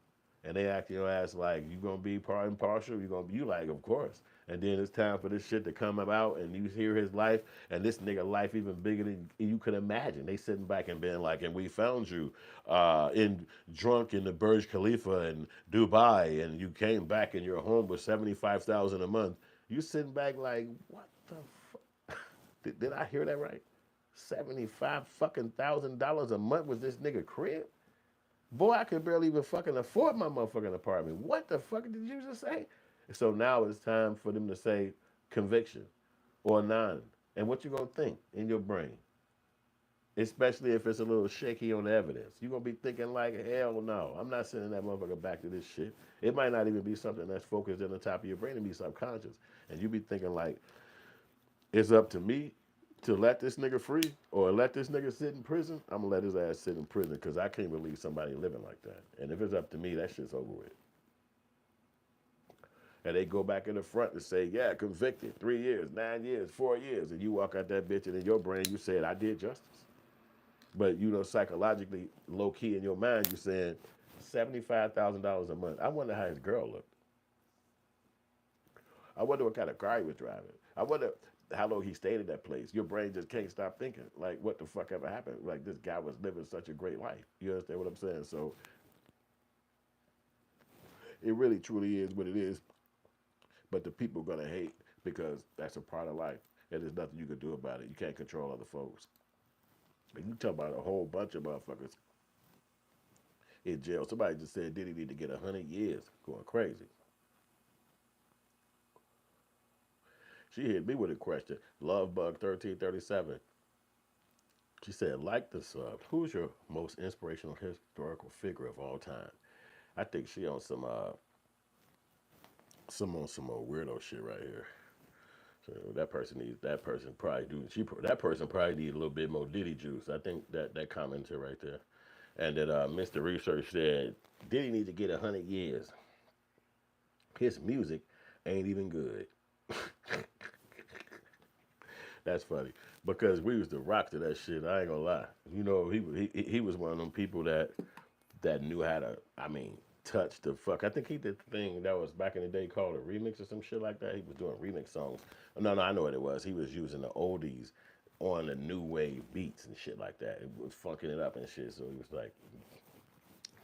A: And they act your ass like, you gonna be impartial? You like, of course. And then it's time for this shit to come about, and you hear his life, and this nigga life even bigger than you could imagine. They sitting back and being like, and we found you in drunk in the Burj Khalifa in Dubai, and you came back and your home was 75,000 a month. You sitting back like, what the fuck? Did I hear that right? 75 fucking $1,000 a month was this nigga crib? Boy, I could barely even fucking afford my motherfucking apartment. What the fuck did you just say? So now it's time for them to say conviction or none. And what you gonna think in your brain? Especially if it's a little shaky on the evidence. You gonna be thinking like, hell no, I'm not sending that motherfucker back to this shit. It might not even be something that's focused in the top of your brain and be subconscious. And you be thinking like, it's up to me to let this nigga free or let this nigga sit in prison. I'm gonna let his ass sit in prison because I can't believe somebody living like that. And if it's up to me, that shit's over with. And they go back in the front and say, yeah, convicted, 3 years, 9 years, 4 years. And you walk out that bitch and in your brain you said, I did justice. But psychologically, low key in your mind, you're saying $75,000 a month. I wonder how his girl looked. I wonder what kind of car he was driving. I wonder how long he stayed in that place. Your brain just can't stop thinking, like, what the fuck ever happened? Like, this guy was living such a great life. You understand what I'm saying? So it really truly is what it is. But the people are going to hate because that's a part of life. And there's nothing you can do about it. You can't control other folks. And you talk about a whole bunch of motherfuckers in jail. Somebody just said Diddy need to get 100 years. Going crazy. She hit me with a question. Lovebug 1337. She said, like the sub, who's your most inspirational historical figure of all time? I think she on some old weirdo shit right here. So that person probably do that person probably need a little bit more Diddy juice. I think that commented right there. And that Mr. Research said Diddy need to get 100 years. His music ain't even good. That's funny because we was the rock to that shit. I ain't gonna lie. You know, he was one of them people that knew how to. I mean, touch the fuck. I think he did the thing that was back in the day called a remix or some shit like that. He was doing remix songs. No, I know what it was. He was using the oldies on the new wave beats and shit like that. It was funking it up and shit. So he was like,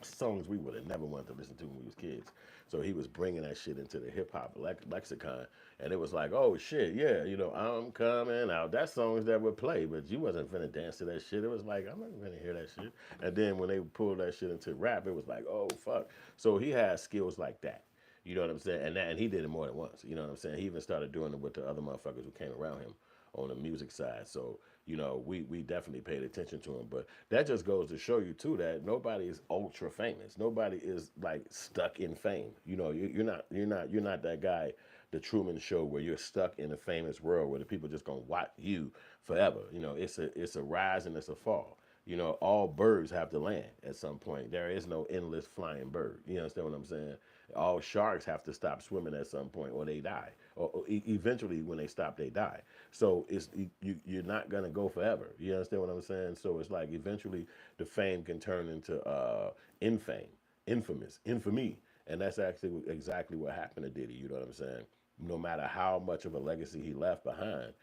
A: songs we would have never wanted to listen to when we was kids. So he was bringing that shit into the hip hop lexicon, and it was like, oh shit, yeah, you know, I'm coming out. That's songs that would play, but you wasn't finna dance to that shit. It was like, I'm not gonna hear that shit. And then when they pulled that shit into rap, it was like, oh fuck. So he has skills like that. You know what I'm saying? And he did it more than once. You know what I'm saying? He even started doing it with the other motherfuckers who came around him on the music side. So, you know, we definitely paid attention to him. But that just goes to show you too that nobody is ultra famous. Nobody is like stuck in fame. You know, you're not that guy, the Truman Show, where you're stuck in a famous world where the people just gonna watch you forever. You know, it's a rise and it's a fall. You know, all birds have to land at some point. There is no endless flying bird. You understand what I'm saying? All sharks have to stop swimming at some point or they die. Or eventually, when they stop, they die. So you're not gonna go forever. You understand what I'm saying? So it's like eventually the fame can turn into infame, infamous, infamy, and that's actually exactly what happened to Diddy. You know what I'm saying? No matter how much of a legacy he left behind,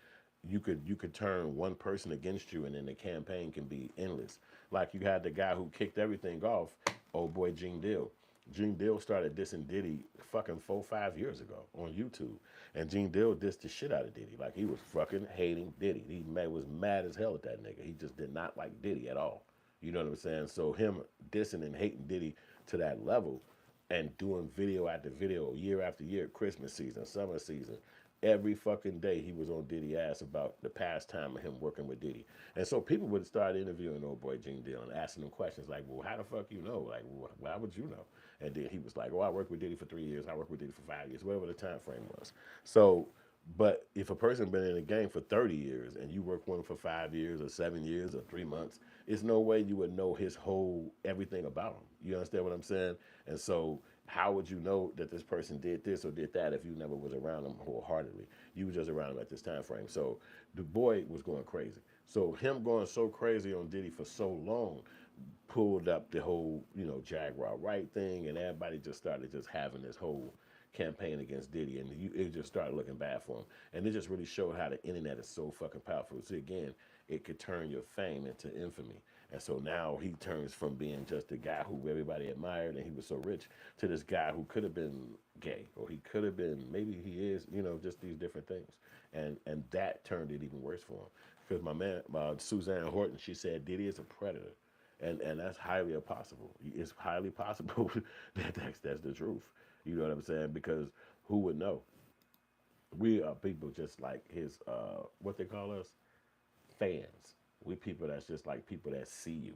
A: you could turn one person against you, and then the campaign can be endless. Like you had the guy who kicked everything off, old boy Gene Deal. Gene Deal started dissing Diddy fucking 4, 5 years ago on YouTube, and Gene Deal dissed the shit out of Diddy. Like he was fucking hating Diddy. Was mad as hell at that nigga. He just did not like Diddy at all. You know what I'm saying? So him dissing and hating Diddy to that level, and doing video after video, year after year, Christmas season, summer season, every fucking day he was on Diddy ass about the past time of him working with Diddy. And so people would start interviewing old boy Gene Deal and asking him questions like, well, how the fuck you know? Like, why would you know? And then he was like, oh, I worked with Diddy for 3 years. I worked with Diddy for 5 years, whatever the time frame was. So, but if a person been in the game for 30 years and you work with him for 5 years or 7 years or 3 months, it's no way you would know his whole everything about him. You understand what I'm saying? And so how would you know that this person did this or did that if you never was around them wholeheartedly? You were just around them at this time frame. So the boy was going crazy. So him going so crazy on Diddy for so long pulled up the whole, you know, Jaguar Wright thing, and everybody just started just having this whole campaign against Diddy, and it just started looking bad for him. And it just really showed how the internet is so fucking powerful. See, again, it could turn your fame into infamy. And so now he turns from being just a guy who everybody admired and he was so rich to this guy who could have been gay, or he could have been, maybe he is, you know, just these different things. And that turned it even worse for him. Because Suzanne Horton, she said Diddy is a predator. And that's highly possible. It's highly possible that that's the truth. You know what I'm saying? Because who would know? We are people just like his, what they call us? Fans. We people that's just like people that see you.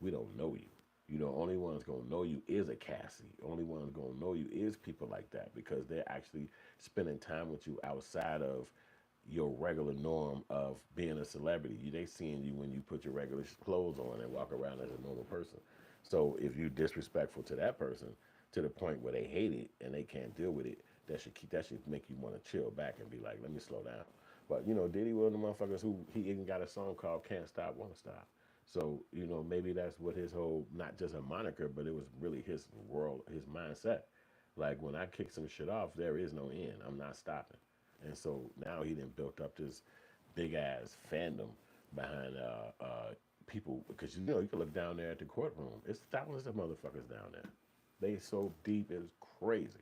A: We don't know you. You know, only one's gonna know you is a Cassie. Only one's gonna know you is people like that because they're actually spending time with you outside of your regular norm of being a celebrity. They seeing you when you put your regular clothes on and walk around as a normal person. So if you're disrespectful to that person to the point where they hate it and they can't deal with it, that should make you want to chill back and be like, let me slow down. But you know, Diddy was one of the motherfuckers who he even got a song called "Can't Stop, Won't Stop." So you know, maybe that's what his whole, not just a moniker, but it was really his world, his mindset. Like when I kick some shit off, there is no end. I'm not stopping. And so now he done built up this big ass fandom behind people, because you know you can look down there at the courtroom. It's thousands of motherfuckers down there. They so deep it's crazy,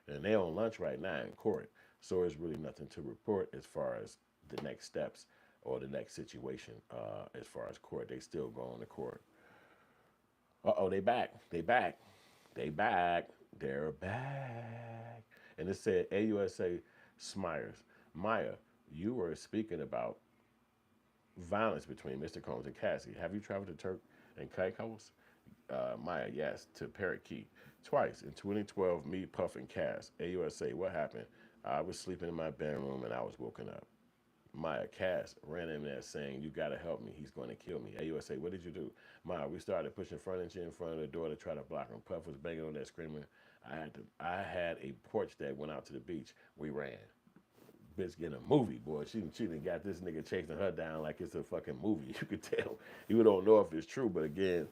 A: and they on lunch right now in court. So it's really nothing to report as far as the next steps or the next situation as far as court. They still going to court. They back. They back. They back. They're back. And it said AUSA Smyers. Maya, you were speaking about violence between Mr. Combs and Cassie. Have you traveled to Turk and Caicos? Maya, yes, to Parakeet. Twice. In 2012, me, Puff, and Cass. AUSA, what happened? I was sleeping in my bedroom and I was woken up. Maya, Cass ran in there saying, you gotta help me. He's gonna kill me. AUSA, what did you do? Maya, we started pushing furniture in front of the door to try to block him. Puff was banging on that screaming. I had a porch that went out to the beach. We ran. Bitch getting a movie, boy. She done got this nigga chasing her down like it's a fucking movie. You could tell. You don't know if it's true, but again,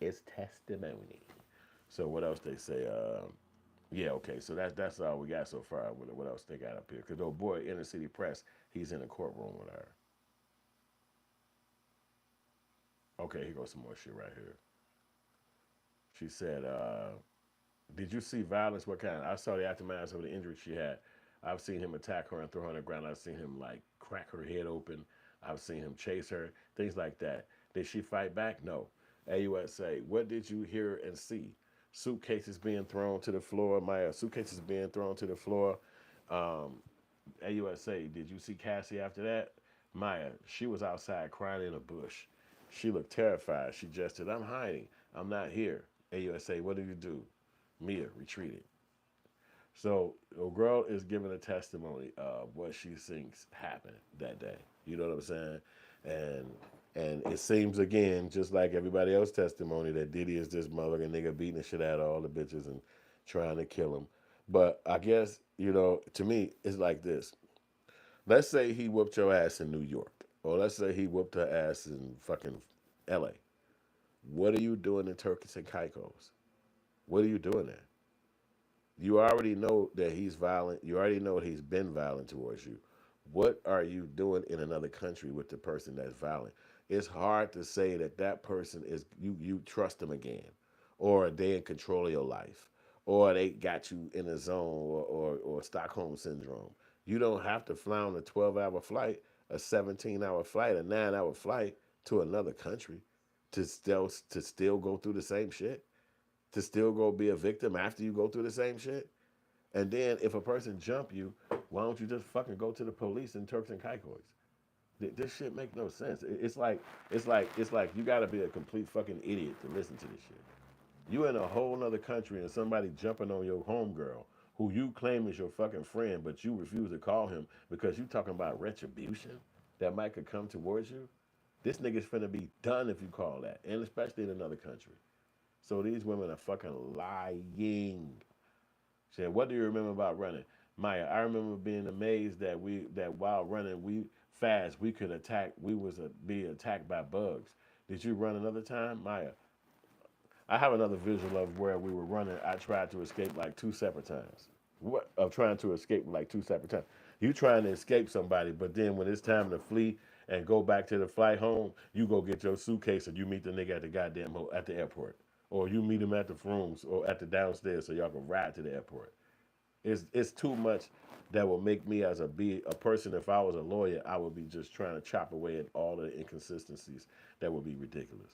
A: it's testimony. So what else they say? Yeah, okay. So that's all we got so far. What else they got up here? Because old boy, Inner City Press, he's in the courtroom with her. Okay, here goes some more shit right here. She said, did you see violence? What kind? I saw the aftermath of the injury she had. I've seen him attack her and throw her on the ground. I've seen him like crack her head open. I've seen him chase her. Things like that. Did she fight back? No. AUSA, what did you hear and see? Suitcases being thrown to the floor. My suitcases being thrown to the floor. Um, AUSA, did you see Cassie after that? Maya, she was outside crying in a bush. She looked terrified. She gestured, I'm hiding. I'm not here. AUSA, what did you do? Mia retreated. So a girl is giving a testimony of what she thinks happened that day. You know what I'm saying? And it seems again, just like everybody else's testimony, that Diddy is this motherfucking nigga beating the shit out of all the bitches and trying to kill them. But I guess, to me, it's like this. Let's say he whooped your ass in New York. Or let's say he whooped her ass in fucking LA. What are you doing in Turks and Caicos? What are you doing there? You already know that he's violent. You already know he's been violent towards you. What are you doing in another country with the person that's violent? It's hard to say that that person is you trust them again, or they in control of your life, or they got you in a zone or Stockholm syndrome. You don't have to fly on a 12-hour flight, a 17-hour flight, a 9-hour flight to another country to still go through the same shit, to still go be a victim after you go through the same shit. And then if a person jump you, why don't you just fucking go to the police in Turks and Caicos? This shit make no sense. It's like you gotta be a complete fucking idiot to listen to this shit. You in a whole nother country and somebody jumping on your homegirl who you claim is your fucking friend, but you refuse to call him because you talking about retribution that might could come towards you. This nigga's finna be done if you call that, and especially in another country. So these women are fucking lying. Said, what do you remember about running? Maya, I remember being amazed that while running we could attack, be attacked by bugs. Did you run another time? Maya, I have another visual of where we were running. I tried to escape like two separate times. What of trying to escape like two separate times? You trying to escape somebody, but then when it's time to flee and go back to the flight home, you go get your suitcase and you meet the nigga at the at the airport, or you meet him at the rooms or at the downstairs so y'all can ride to the airport. It's too much that will make me as a person. If I was a lawyer, I would be just trying to chop away at all the inconsistencies. That would be ridiculous.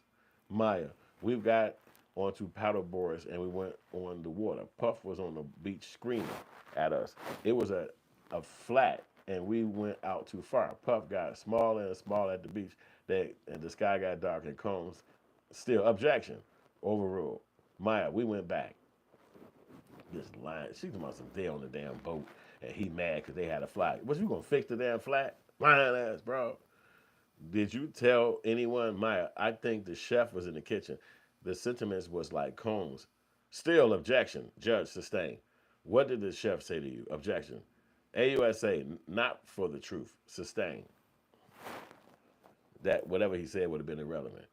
A: Maya, we've got onto paddle boards and we went on the water. Puff was on the beach screaming at us. It was a flat and we went out too far. Puff got smaller and smaller at the beach. And the sky got dark and Combs still objection overruled. Maya, we went back. Just lying. She's about some day on the damn boat and he mad because they had a flat. Was you gonna fix the damn flat? Lying ass, bro. Did you tell anyone? Maya, I think the chef was in the kitchen. The sentiments was like Combs. Still objection. Judge sustained. What did the chef say to you? Objection. AUSA, not for the truth. Sustained. That whatever he said would have been irrelevant.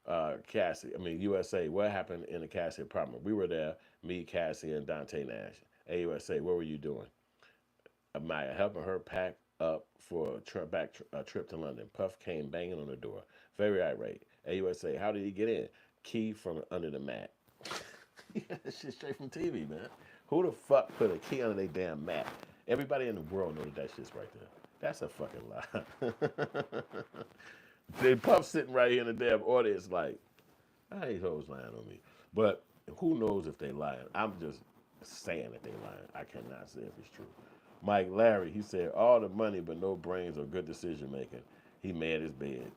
A: USA, what happened in the Cassie apartment? We were there, me, Cassie, and Dante Nash. AUSA, what were you doing? Maya, helping her pack up for a trip to London. Puff came banging on the door, very irate. AUSA, how did he get in? Key from under the mat. That shit straight from TV, man. Who the fuck put a key under their damn mat? Everybody in the world knows that shit's right there. That's a fucking lie. They Puff sitting right here in the damn audience like, I hate hoes lying on me. But who knows if they lying? I'm just saying that they lying. I cannot say if it's true. Mike Larry, he said, all the money but no brains or good decision making. He made his bed.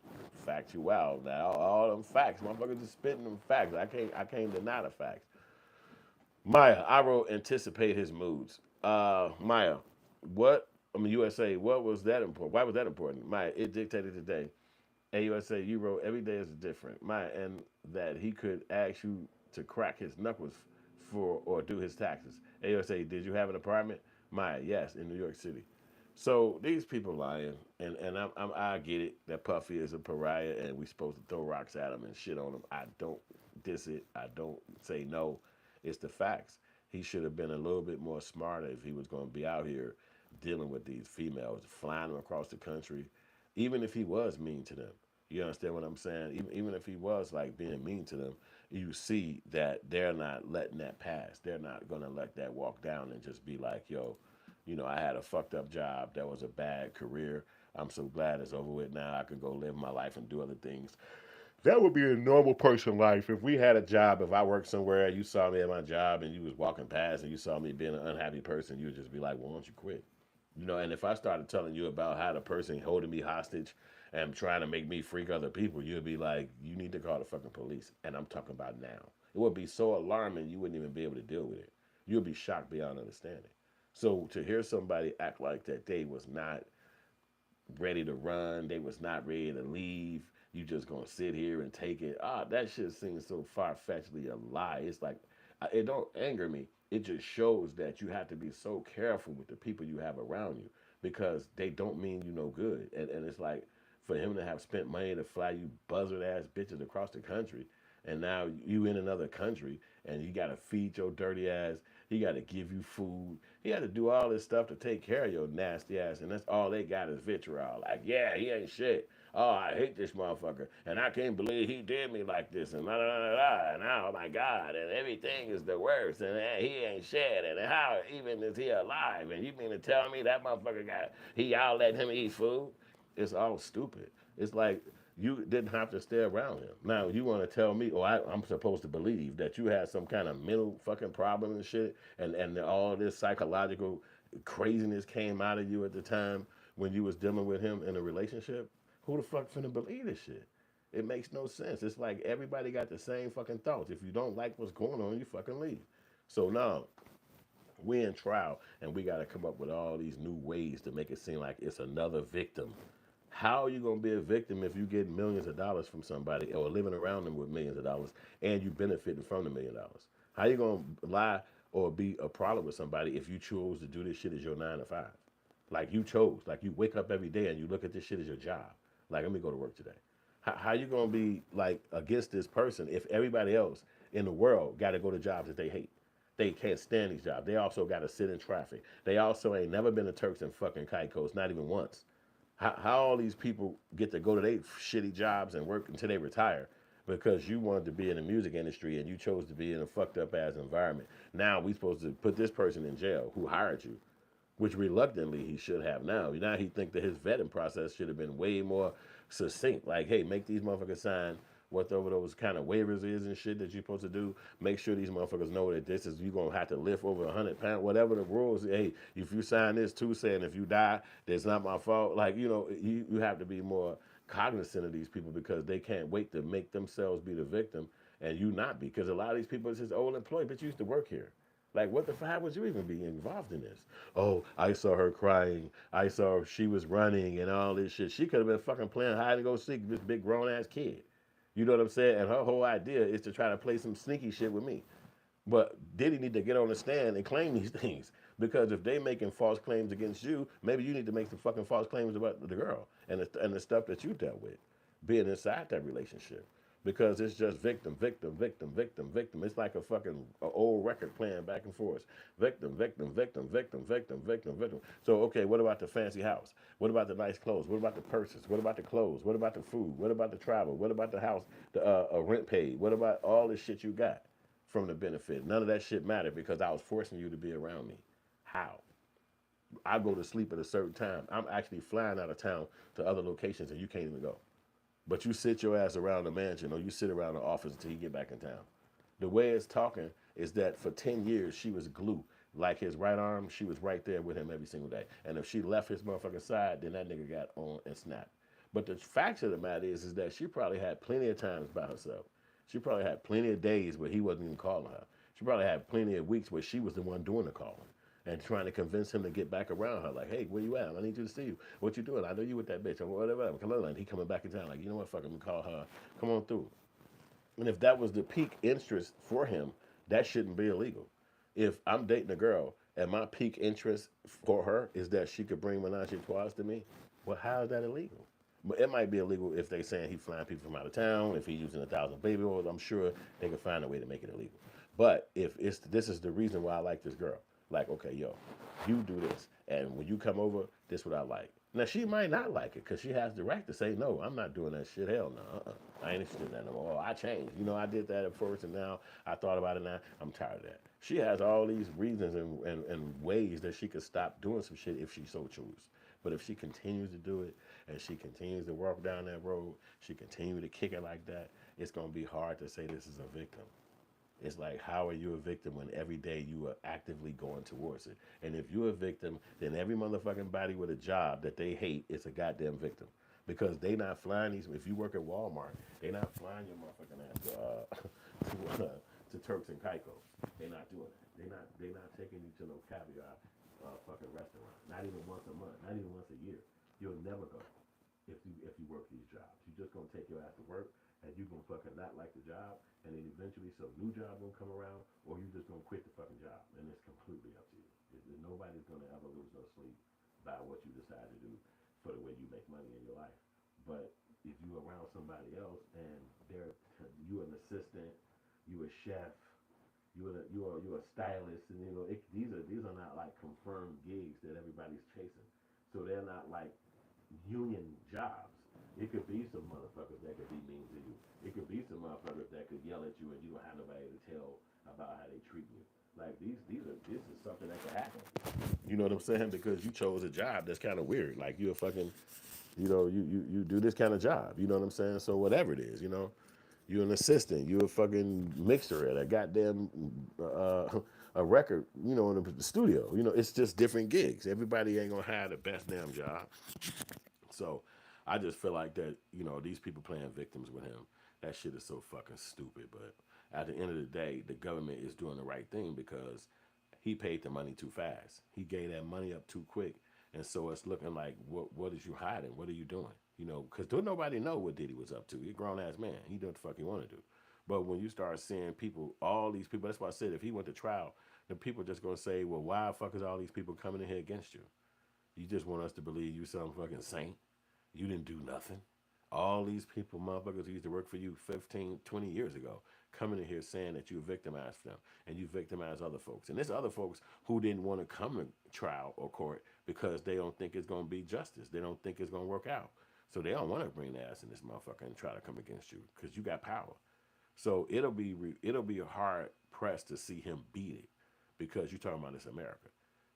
A: Factual. Now all them facts, motherfuckers just spitting them facts. I can't deny the facts. Maya, I wrote anticipate his moods. Maya, what I mean USA, what was that important? Why was that important? Maya, it dictated today. AUSA, you wrote every day is different. Maya, and that he could ask you to crack his knuckles for or do his taxes. AUSA, did you have an apartment? Maya, yes, in New York City. So these people lying, and I get it that Puffy is a pariah, and we supposed to throw rocks at him and shit on him. I don't diss it. I don't say no. It's the facts. He should have been a little bit more smarter if he was going to be out here dealing with these females, flying them across the country, even if he was mean to them. You understand what I'm saying? Even if he was like being mean to them, you see that they're not letting that pass. They're not gonna let that walk down and just be like, yo, I had a fucked up job. That was a bad career. I'm so glad it's over with now. I can go live my life and do other things. That would be a normal person life. If we had a job, if I worked somewhere, you saw me at my job and you was walking past and you saw me being an unhappy person, you would just be like, well, why don't you quit? And if I started telling you about how the person holding me hostage and trying to make me freak other people, you'd be like, you need to call the fucking police. And I'm talking about now. It would be so alarming you wouldn't even be able to deal with it. You'll be shocked beyond understanding. So to hear somebody act like that they was not ready to run, they was not ready to leave, you just gonna sit here and take it. That shit seems so far-fetchedly a lie. It's like, it don't anger me. It just shows that you have to be so careful with the people you have around you because they don't mean you no good. And it's like, for him to have spent money to fly you buzzard ass bitches across the country, and now you in another country and you gotta feed your dirty ass, he gotta give you food, he had to do all this stuff to take care of your nasty ass, and that's all they got is vitriol. Like, yeah, he ain't shit. Oh, I hate this motherfucker, and I can't believe he did me like this, and la la la la, and oh my God, and everything is the worst, and he ain't shit, and how even is he alive? And you mean to tell me that motherfucker y'all let him eat food? It's all stupid. It's like you didn't have to stay around him. Now you want to tell me, I'm supposed to believe that you had some kind of mental fucking problem and shit, and all this psychological craziness came out of you at the time when you was dealing with him in a relationship? Who the fuck finna believe this shit? It makes no sense. It's like everybody got the same fucking thoughts. If you don't like what's going on, you fucking leave. So now we in trial and we got to come up with all these new ways to make it seem like it's another victim. How are you gonna be a victim if you get millions of dollars from somebody or living around them with millions of dollars and you benefiting from the $1 million? How you gonna lie or be a problem with somebody if you chose to do this shit as your 9 to 5? Like you chose, like you wake up every day and you look at this shit as your job. Like, let me go to work today. How you gonna be like against this person if everybody else in the world got to go to jobs that they hate? They can't stand these jobs. They also got to sit in traffic. They also ain't never been to Turks and fucking Caicos, not even once. How all these people get to go to their shitty jobs and work until they retire because you wanted to be in the music industry and you chose to be in a fucked up ass environment. Now we supposed to put this person in jail who hired you, which reluctantly he should have now. Now he think that his vetting process should have been way more succinct. Like, hey, make these motherfuckers sign what those kind of waivers is and shit that you're supposed to do. Make sure these motherfuckers know that this is, you're going to have to lift over 100 pounds, whatever the rules. Hey, if you sign this too, saying if you die, that's not my fault. Like, you have to be more cognizant of these people because they can't wait to make themselves be the victim and you not be. Because a lot of these people is his old employee, but you used to work here. Like, what the fuck, how would you even be involved in this? Oh, I saw her crying. I saw she was running and all this shit. She could have been fucking playing hide and go seek this big grown ass kid. You know what I'm saying? And her whole idea is to try to play some sneaky shit with me. But Diddy need to get on the stand and claim these things. Because if they making false claims against you, maybe you need to make some fucking false claims about the girl and the stuff that you dealt with, being inside that relationship. Because it's just victim, victim, victim, victim, victim. It's like a fucking old record playing back and forth. Victim, victim, victim, victim, victim, victim, victim. So, okay, what about the fancy house? What about the nice clothes? What about the purses? What about the clothes? What about the food? What about the travel? What about the house, the rent paid? What about all the shit you got from the benefit? None of that shit mattered because I was forcing you to be around me. How? I go to sleep at a certain time. I'm actually flying out of town to other locations and you can't even go. But you sit your ass around the mansion or you sit around the office until you get back in town. The way it's talking is that for 10 years, she was glue. Like his right arm, she was right there with him every single day. And if she left his motherfucking side, then that nigga got on and snapped. But the fact of the matter is that she probably had plenty of times by herself. She probably had plenty of days where he wasn't even calling her. She probably had plenty of weeks where she was the one doing the calling and trying to convince him to get back around her. Like, hey, where you at? I need you to see you. What you doing? I know you with that bitch or whatever. Come on, and he coming back in town. Like, you know what? Fuck him. Call her. Come on through. And if that was the peak interest for him, that shouldn't be illegal. If I'm dating a girl and my peak interest for her is that she could bring menage a trois to me, well, how is that illegal? But it might be illegal if they saying he flying people from out of town, if he's using 1,000 baby oils. I'm sure they can find a way to make it illegal. But if it's this is the reason why I like this girl. Like, okay, yo, you do this, and when you come over, this what I like. Now she might not like it because she has the right to say no. I'm not doing that shit. Hell no. I ain't interested in that no more. I changed. You know, I did that at first, and now I thought about it. Now I'm tired of that. She has all these reasons and ways that she could stop doing some shit if she so chooses. But if she continues to do it and she continues to walk down that road, she continues to kick it like that, it's gonna be hard to say this is a victim. It's like, how are you a victim when every day you are actively going towards it? And if you're a victim, then every motherfucking body with a job that they hate is a goddamn victim. Because they not flying these, if you work at Walmart, they not flying your motherfucking ass to Turks and Caicos. They not doing that. They not taking you to no caviar fucking restaurant. Not even once a month, not even once a year. You'll never go if you work these jobs. You're just gonna take your ass to work and you gonna fucking not like the job, and then eventually some new job gonna come around, or you just gonna quit the fucking job, and it's completely up to you. Nobody's gonna ever lose no sleep by what you decide to do for the way you make money in your life. But if you around somebody else and you an assistant, you a chef, you're a stylist, and these are not like confirmed gigs that everybody's chasing. So they're not like union jobs. It could be some motherfuckers that could be mean to you. It could be some motherfuckers that could yell at you and you don't have nobody to tell about how they treat you. Like this is something that could happen. You know what I'm saying? Because you chose a job that's kind of weird. Like you're a fucking, you do this kind of job. You know what I'm saying? So whatever it is, you're an assistant. You're a fucking mixer at a goddamn a record. In the studio. It's just different gigs. Everybody ain't gonna have the best damn job. So I just feel like that, these people playing victims with him, that shit is so fucking stupid. But at the end of the day, the government is doing the right thing because he paid the money too fast. He gave that money up too quick. And so it's looking like, what is you hiding? What are you doing? Because don't nobody know what Diddy was up to. He's a grown-ass man. He do what the fuck he want to do. But when you start seeing people, all these people, that's why I said if he went to trial, the people just going to say, well, why the fuck is all these people coming in here against you? You just want us to believe you some fucking saint. You didn't do nothing. All these people, motherfuckers who used to work for you 15, 20 years ago, coming in here saying that you victimized them and you victimized other folks. And there's other folks who didn't want to come to trial or court because they don't think it's going to be justice. They don't think it's going to work out. So they don't want to bring their ass in this motherfucker and try to come against you because you got power. So it'll be hard pressed to see him beat it because you're talking about this America.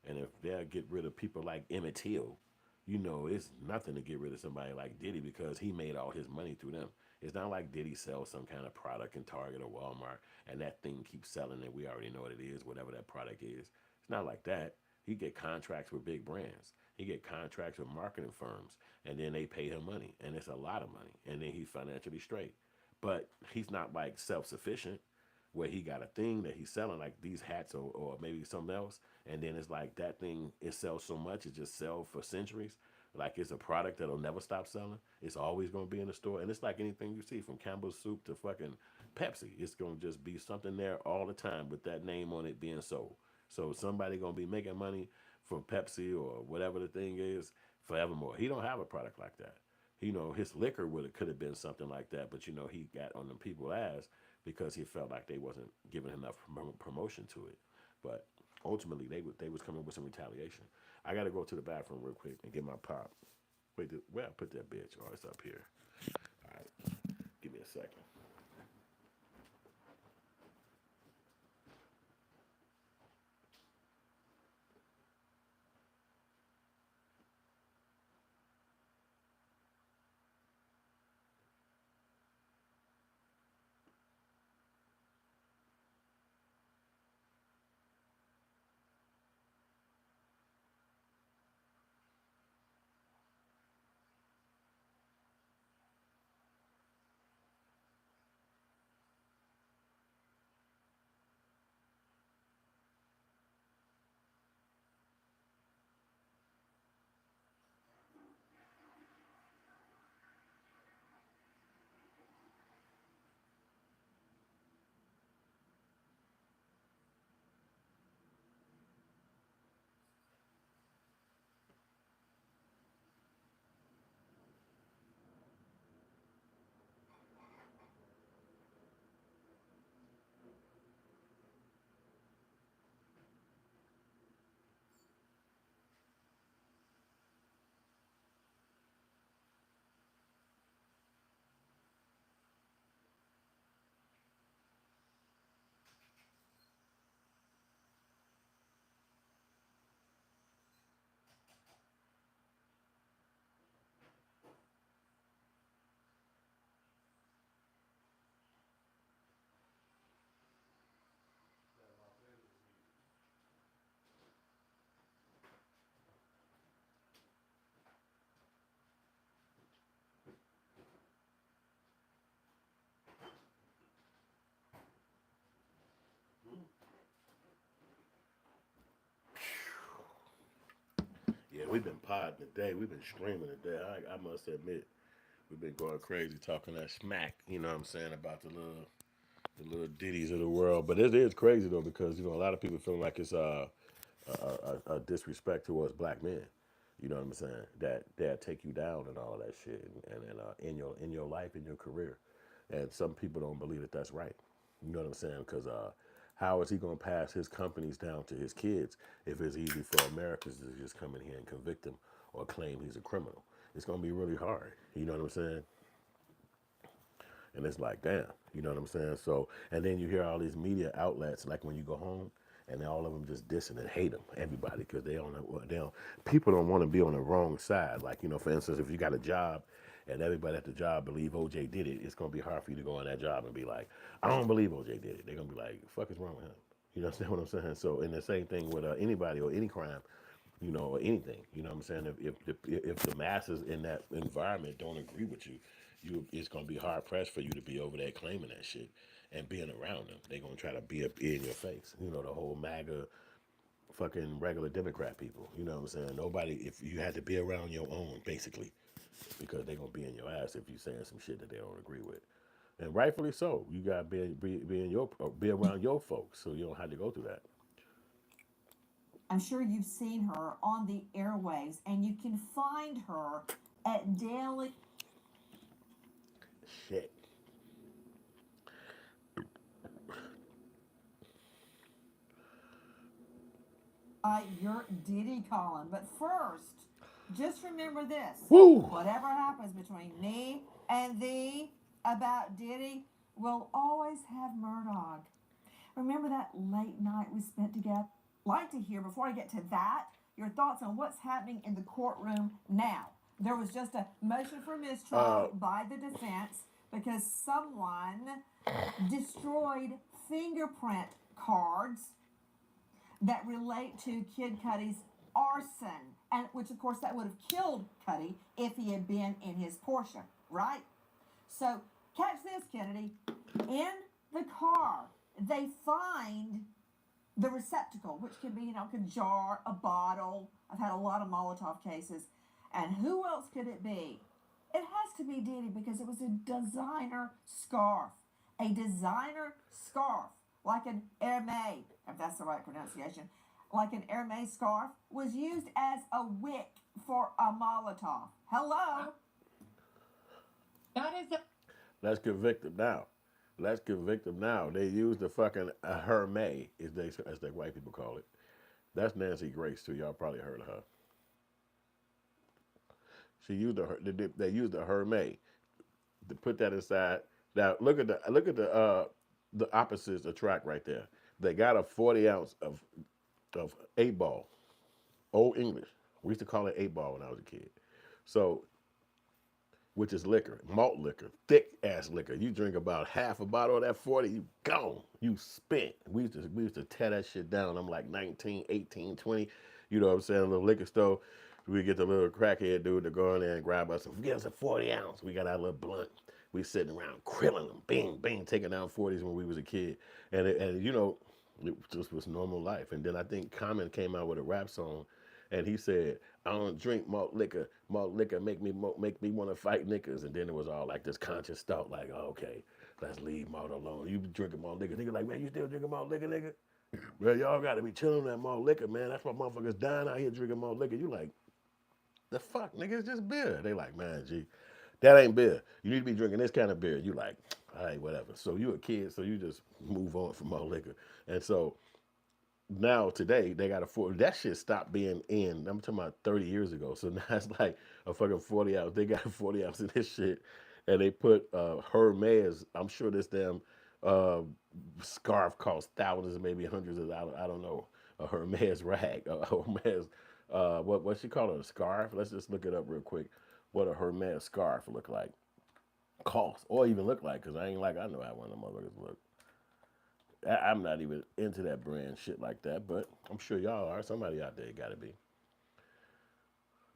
A: And if they'll get rid of people like Emmett Till, it's nothing to get rid of somebody like Diddy because he made all his money through them. It's not like Diddy sells some kind of product in Target or Walmart and that thing keeps selling and we already know what it is, whatever that product is. It's not like that. He get contracts with big brands. He get contracts with marketing firms and then they pay him money and it's a lot of money and then he's financially straight. But he's not like self-sufficient where he got a thing that he's selling like these hats or maybe something else. And then it's like that thing, it sells so much, it just sells for centuries. Like it's a product that'll never stop selling. It's always going to be in the store. And it's like anything you see from Campbell's soup to fucking Pepsi. It's going to just be something there all the time with that name on it being sold. So somebody going to be making money from Pepsi or whatever the thing is forevermore. He don't have a product like that. His liquor could have been something like that, but he got on the people's ass because he felt like they wasn't giving enough promotion to it. But ultimately, they was coming with some retaliation. I got to go to the bathroom real quick and get my pop. Wait, where I put that bitch? Oh, it's up here. All right, give me a second. we've been podding today. We've been streaming today. I must admit, we've been going crazy talking that smack. You know what I'm saying about the little ditties of the world. But it is crazy though because a lot of people feel like it's a disrespect towards black men. You know what I'm saying? That take you down and all that shit, and in your life, in your career, and some people don't believe that that's right. You know what I'm saying? Because how is he gonna pass his companies down to his kids if it's easy for Americans to just come in here and convict him or claim he's a criminal? It's gonna be really hard. You know what I'm saying? And it's like, damn, you know what I'm saying? So, and then you hear all these media outlets, like when you go home, and all of them just dissing and hate them, everybody, because people don't want to be on the wrong side. Like, for instance, if you got a job and everybody at the job believe OJ did it, it's going to be hard for you to go on that job and be like, I don't believe OJ did it. They're going to be like, fuck is wrong with him? You understand what I'm saying? So, and the same thing with anybody or any crime, or anything. You know what I'm saying? If the masses in that environment don't agree with you, it's gonna be hard pressed for you to be over there claiming that shit and being around them. They're gonna try to be up in your face. The whole MAGA fucking regular Democrat people. You know what I'm saying? Nobody, if you had to be around your own, basically, because they're gonna be in your ass if you saying some shit that they don't agree with. And rightfully so. You gotta be around your folks so you don't have to go through that.
D: I'm sure you've seen her on the airwaves, and you can find her at daily.
A: Shit.
D: Your Diddy column. But first, just remember this.
A: Woo!
D: Whatever happens between me and thee about Diddy, we'll always have Murdoch. Remember that late night we spent together? Like to hear, before I get to that, your thoughts on what's happening in the courtroom now. There was just a motion for mistrial by the defense because someone destroyed fingerprint cards that relate to Kid Cudi's arson, and which of course that would have killed Cudi if he had been in his Porsche, right? So catch this, Kennedy. In the car, they find the receptacle, which can be, a jar, a bottle. I've had a lot of Molotov cases. And who else could it be? It has to be Diddy because it was a designer scarf. A designer scarf, like an Hermès, if that's the right pronunciation, like an Hermès scarf, was used as a wick for a Molotov. Hello? That is a...
A: Let's convict him now. Let's convict him now. They use the fucking Hermès, as they white people call it. That's Nancy Grace too. Y'all probably heard of her. She used they used the Hermès to put that inside. Now look at the opposites of track right there. They got a 40 ounce of 8-ball, Old English. We used to call it 8-ball when I was a kid. So, which is liquor, malt liquor, thick ass liquor. You drink about half a bottle of that 40, you gone, you spent. We used to tear that shit down. I'm like 19, 18, 20. You know what I'm saying? A little liquor store. We get the little crackhead dude to go in there and grab us. Give us a 40 ounce. We got our little blunt. We sitting around krilling them, bing, bing, taking down 40s when we was a kid. And it just was normal life. And then I think Common came out with a rap song, and he said, I don't drink malt liquor. Malt liquor make me want to fight niggas. And then it was all like this conscious thought, like, oh, okay, let's leave malt alone. You be drinking malt liquor. Nigga like, man, you still drinking malt liquor, nigga? Well, y'all got to be chilling on that malt liquor, man. That's why motherfuckers dying out here drinking malt liquor. You like, the fuck, nigga, it's just beer. They like, man, gee, that ain't beer. You need to be drinking this kind of beer. You like, all right, whatever. So you a kid, so you just move on from malt liquor. And so now today they got that shit stopped being in. I'm talking about 30 years ago. So now it's like a fucking 40 ounce. They got a 40 ounce in this shit, and they put Hermes. I'm sure this damn scarf costs thousands, maybe hundreds of dollars. I don't know. A Hermes rag, a Hermes. What she call it? A scarf? Let's just look it up real quick. What a Hermes scarf look like, cost, or even look like, because I ain't like I know how one of them motherfuckers look. I'm not even into that brand shit like that, but I'm sure y'all are. Somebody out there got to be.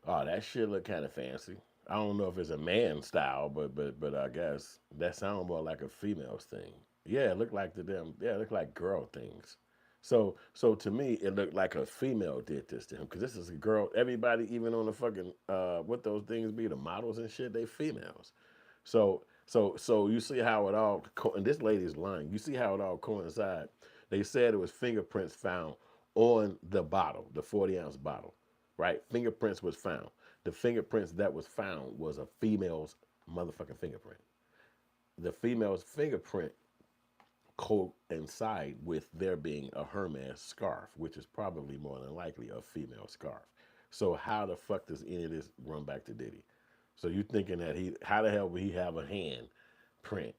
A: Oh, that shit look kind of fancy. I don't know if it's a man style, but I guess that sounds more like a female's thing. Yeah, it look like it look like girl things. So to me, it looked like a female did this to him because this is a girl. Everybody, even on the fucking what those things be, the models and shit, they females. So you see how it all and this lady's lying. You see how it all coincide. They said it was fingerprints found on the bottle, the 40-ounce bottle, right? Fingerprints was found. The fingerprints that was found was a female's motherfucking fingerprint. The female's fingerprint coincide with there being a Hermes scarf, which is probably more than likely a female scarf. So how the fuck does any of this run back to Diddy? So you thinking that how the hell would he have a hand print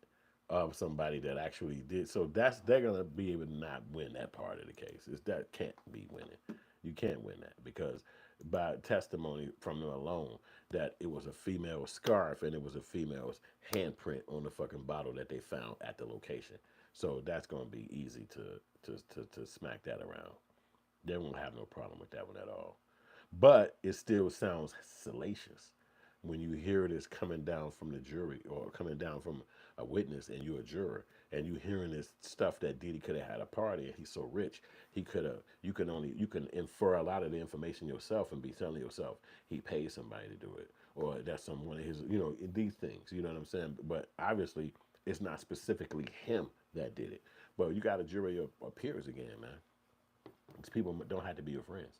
A: of somebody that actually did? So they're gonna be able to not win that part of the case. That can't be winning. You can't win that because by testimony from them alone that it was a female scarf and it was a female's handprint on the fucking bottle that they found at the location. So that's gonna be easy to smack that around. They won't have no problem with that one at all. But it still sounds salacious when you hear this coming down from the jury or coming down from a witness and you're a juror and you hearing this stuff that Diddy could have had a party and he's so rich he could have you can infer a lot of the information yourself and be telling yourself he paid somebody to do it or that's someone of his these things, you know what I'm saying? But obviously it's not specifically him that did it. But you got a jury of peers again, man. These people don't have to be your friends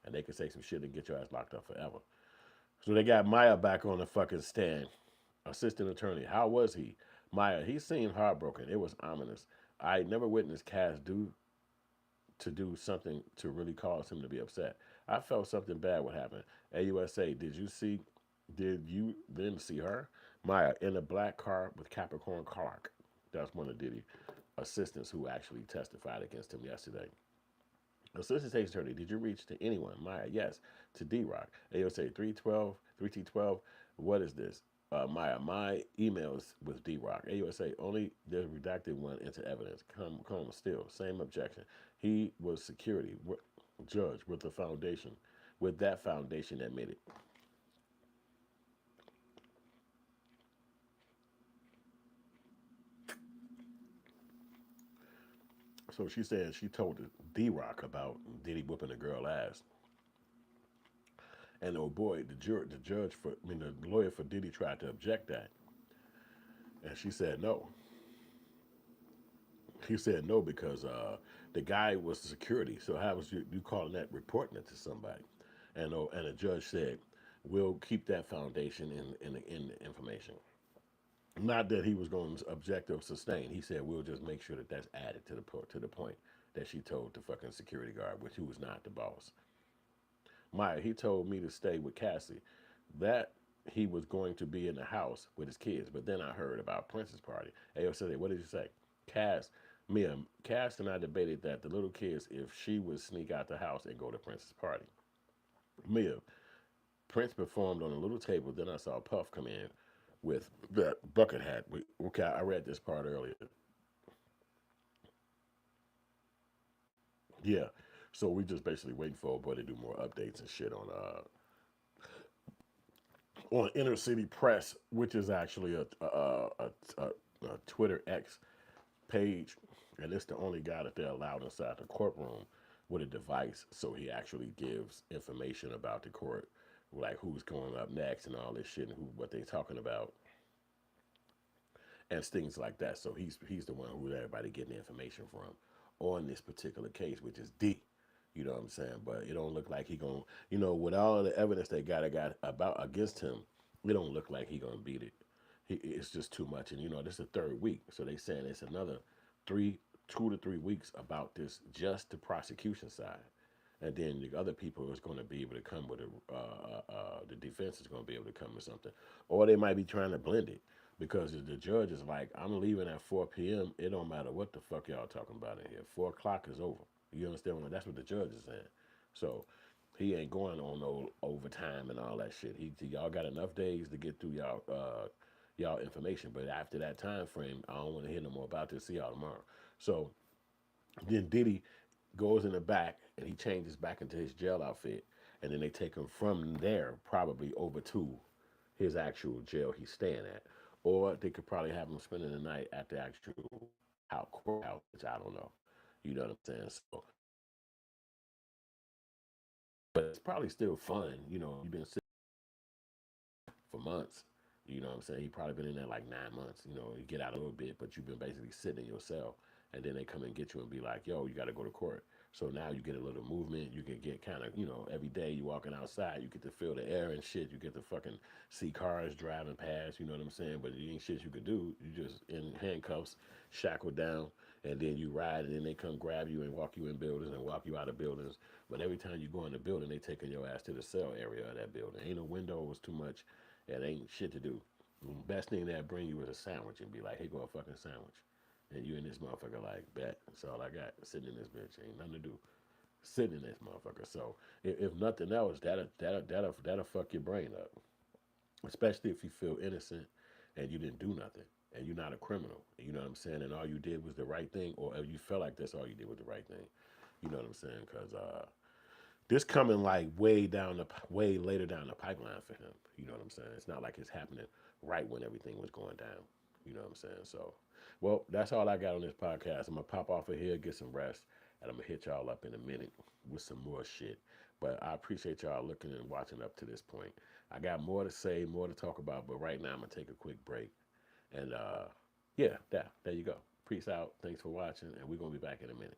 A: and they can say some shit and get your ass locked up forever. So they got Maya back on the fucking stand. Assistant attorney, how was he? Maya, he seemed heartbroken. It was ominous. I never witnessed Cass do something to really cause him to be upset. I felt something bad would happen. AUSA, did you then see her? Maya, in a black car with Capricorn Clark. That's one of Diddy assistants who actually testified against him yesterday. Assistant State's Attorney, did you reach to anyone? Maya, yes, to D-Rock. AOSA 312, 3T12, what is this? Maya, my emails with D-Rock. AUSA, only there's redacted one into evidence. Come, still, same objection. He was security judge with the foundation, with that foundation admitted. So she said she told D-Rock about Diddy whooping a girl ass. And oh boy, the lawyer for Diddy tried to object that. And she said no. He said no because the guy was security. So how was you calling that reporting it to somebody? And the judge said, we'll keep that foundation in the information. Not that he was going to object or sustain. He said, we'll just make sure that that's added to the point that she told the fucking security guard, which he was not the boss. Maya, he told me to stay with Cassie. That he was going to be in the house with his kids. But then I heard about Prince's party. Ayo said, what did you say? Cass and I debated that the little kids, if she would sneak out the house and go to Prince's party. Mia, Prince performed on a little table. Then I saw Puff come in with that bucket hat. Okay, I read this part earlier. Yeah. So we just basically waiting for a boy to do more updates and shit on Inner City Press, which is actually a Twitter X page, and it's the only guy that they're allowed inside the courtroom with a device, so he actually gives information about the court, like who's going up next and all this shit and what they talking about and things like that. So he's the one who everybody getting the information from on this particular case, which is D. You know what I'm saying? But it don't look like he gonna, with all of the evidence they got about against him, it don't look like he gonna beat it. It's just too much, and this is the third week, so they saying it's another 2 to 3 weeks about this, just the prosecution side, and then the other people is going to be able to come with the defense is going to be able to come with something, or they might be trying to blend it because the judge is like, I'm leaving at 4 p.m. It don't matter what the fuck y'all talking about in here. 4 o'clock is over. You understand what? That's what the judge is saying. So he ain't going on no overtime and all that shit. Y'all got enough days to get through y'all information, but after that time frame, I don't want to hear no more about this. See y'all tomorrow. So then Diddy goes in the back and he changes back into his jail outfit, and then they take him from there probably over to his actual jail he's staying at, or they could probably have him spending the night at the actual courthouse, which I don't know. You know what I'm saying? So, but it's probably still fun. You know, you've been sitting for months. You know what I'm saying? You probably been in there like 9 months. You know, you get out a little bit, but you've been basically sitting in your cell. And then they come and get you and be like, yo, you got to go to court. So now you get a little movement. You can get kind of, you know, every day you walking outside, you get to feel the air and shit. You get to fucking see cars driving past, you know what I'm saying? But it ain't shit you could do. You just in handcuffs, shackled down, and then you ride, and then they come grab you and walk you in buildings and walk you out of buildings. But every time you go in the building, they taking your ass to the cell area of that building. Ain't no windows too much. It ain't shit to do. The best thing that bring you is a sandwich and be like, hey, go a fucking sandwich. And you and this motherfucker like, bet. That's all I got. Sitting in this bitch. Ain't nothing to do. Sitting in this motherfucker. So if nothing else, that'll fuck your brain up. Especially if you feel innocent and you didn't do nothing and you're not a criminal. You know what I'm saying? And all you did was the right thing, or if you felt like that's all you did was the right thing. You know what I'm saying? Because this coming like way later down the pipeline for him. You know what I'm saying? It's not like it's happening right when everything was going down. You know what I'm saying? So, well, that's all I got on this podcast. I'm gonna pop off of here, get some rest, and I'm gonna hit y'all up in a minute with some more shit. But I appreciate y'all looking and watching up to this point. I got more to say, more to talk about, but right now I'm gonna take a quick break. And yeah, there you go. Peace out. Thanks for watching, and we're gonna be back in a minute.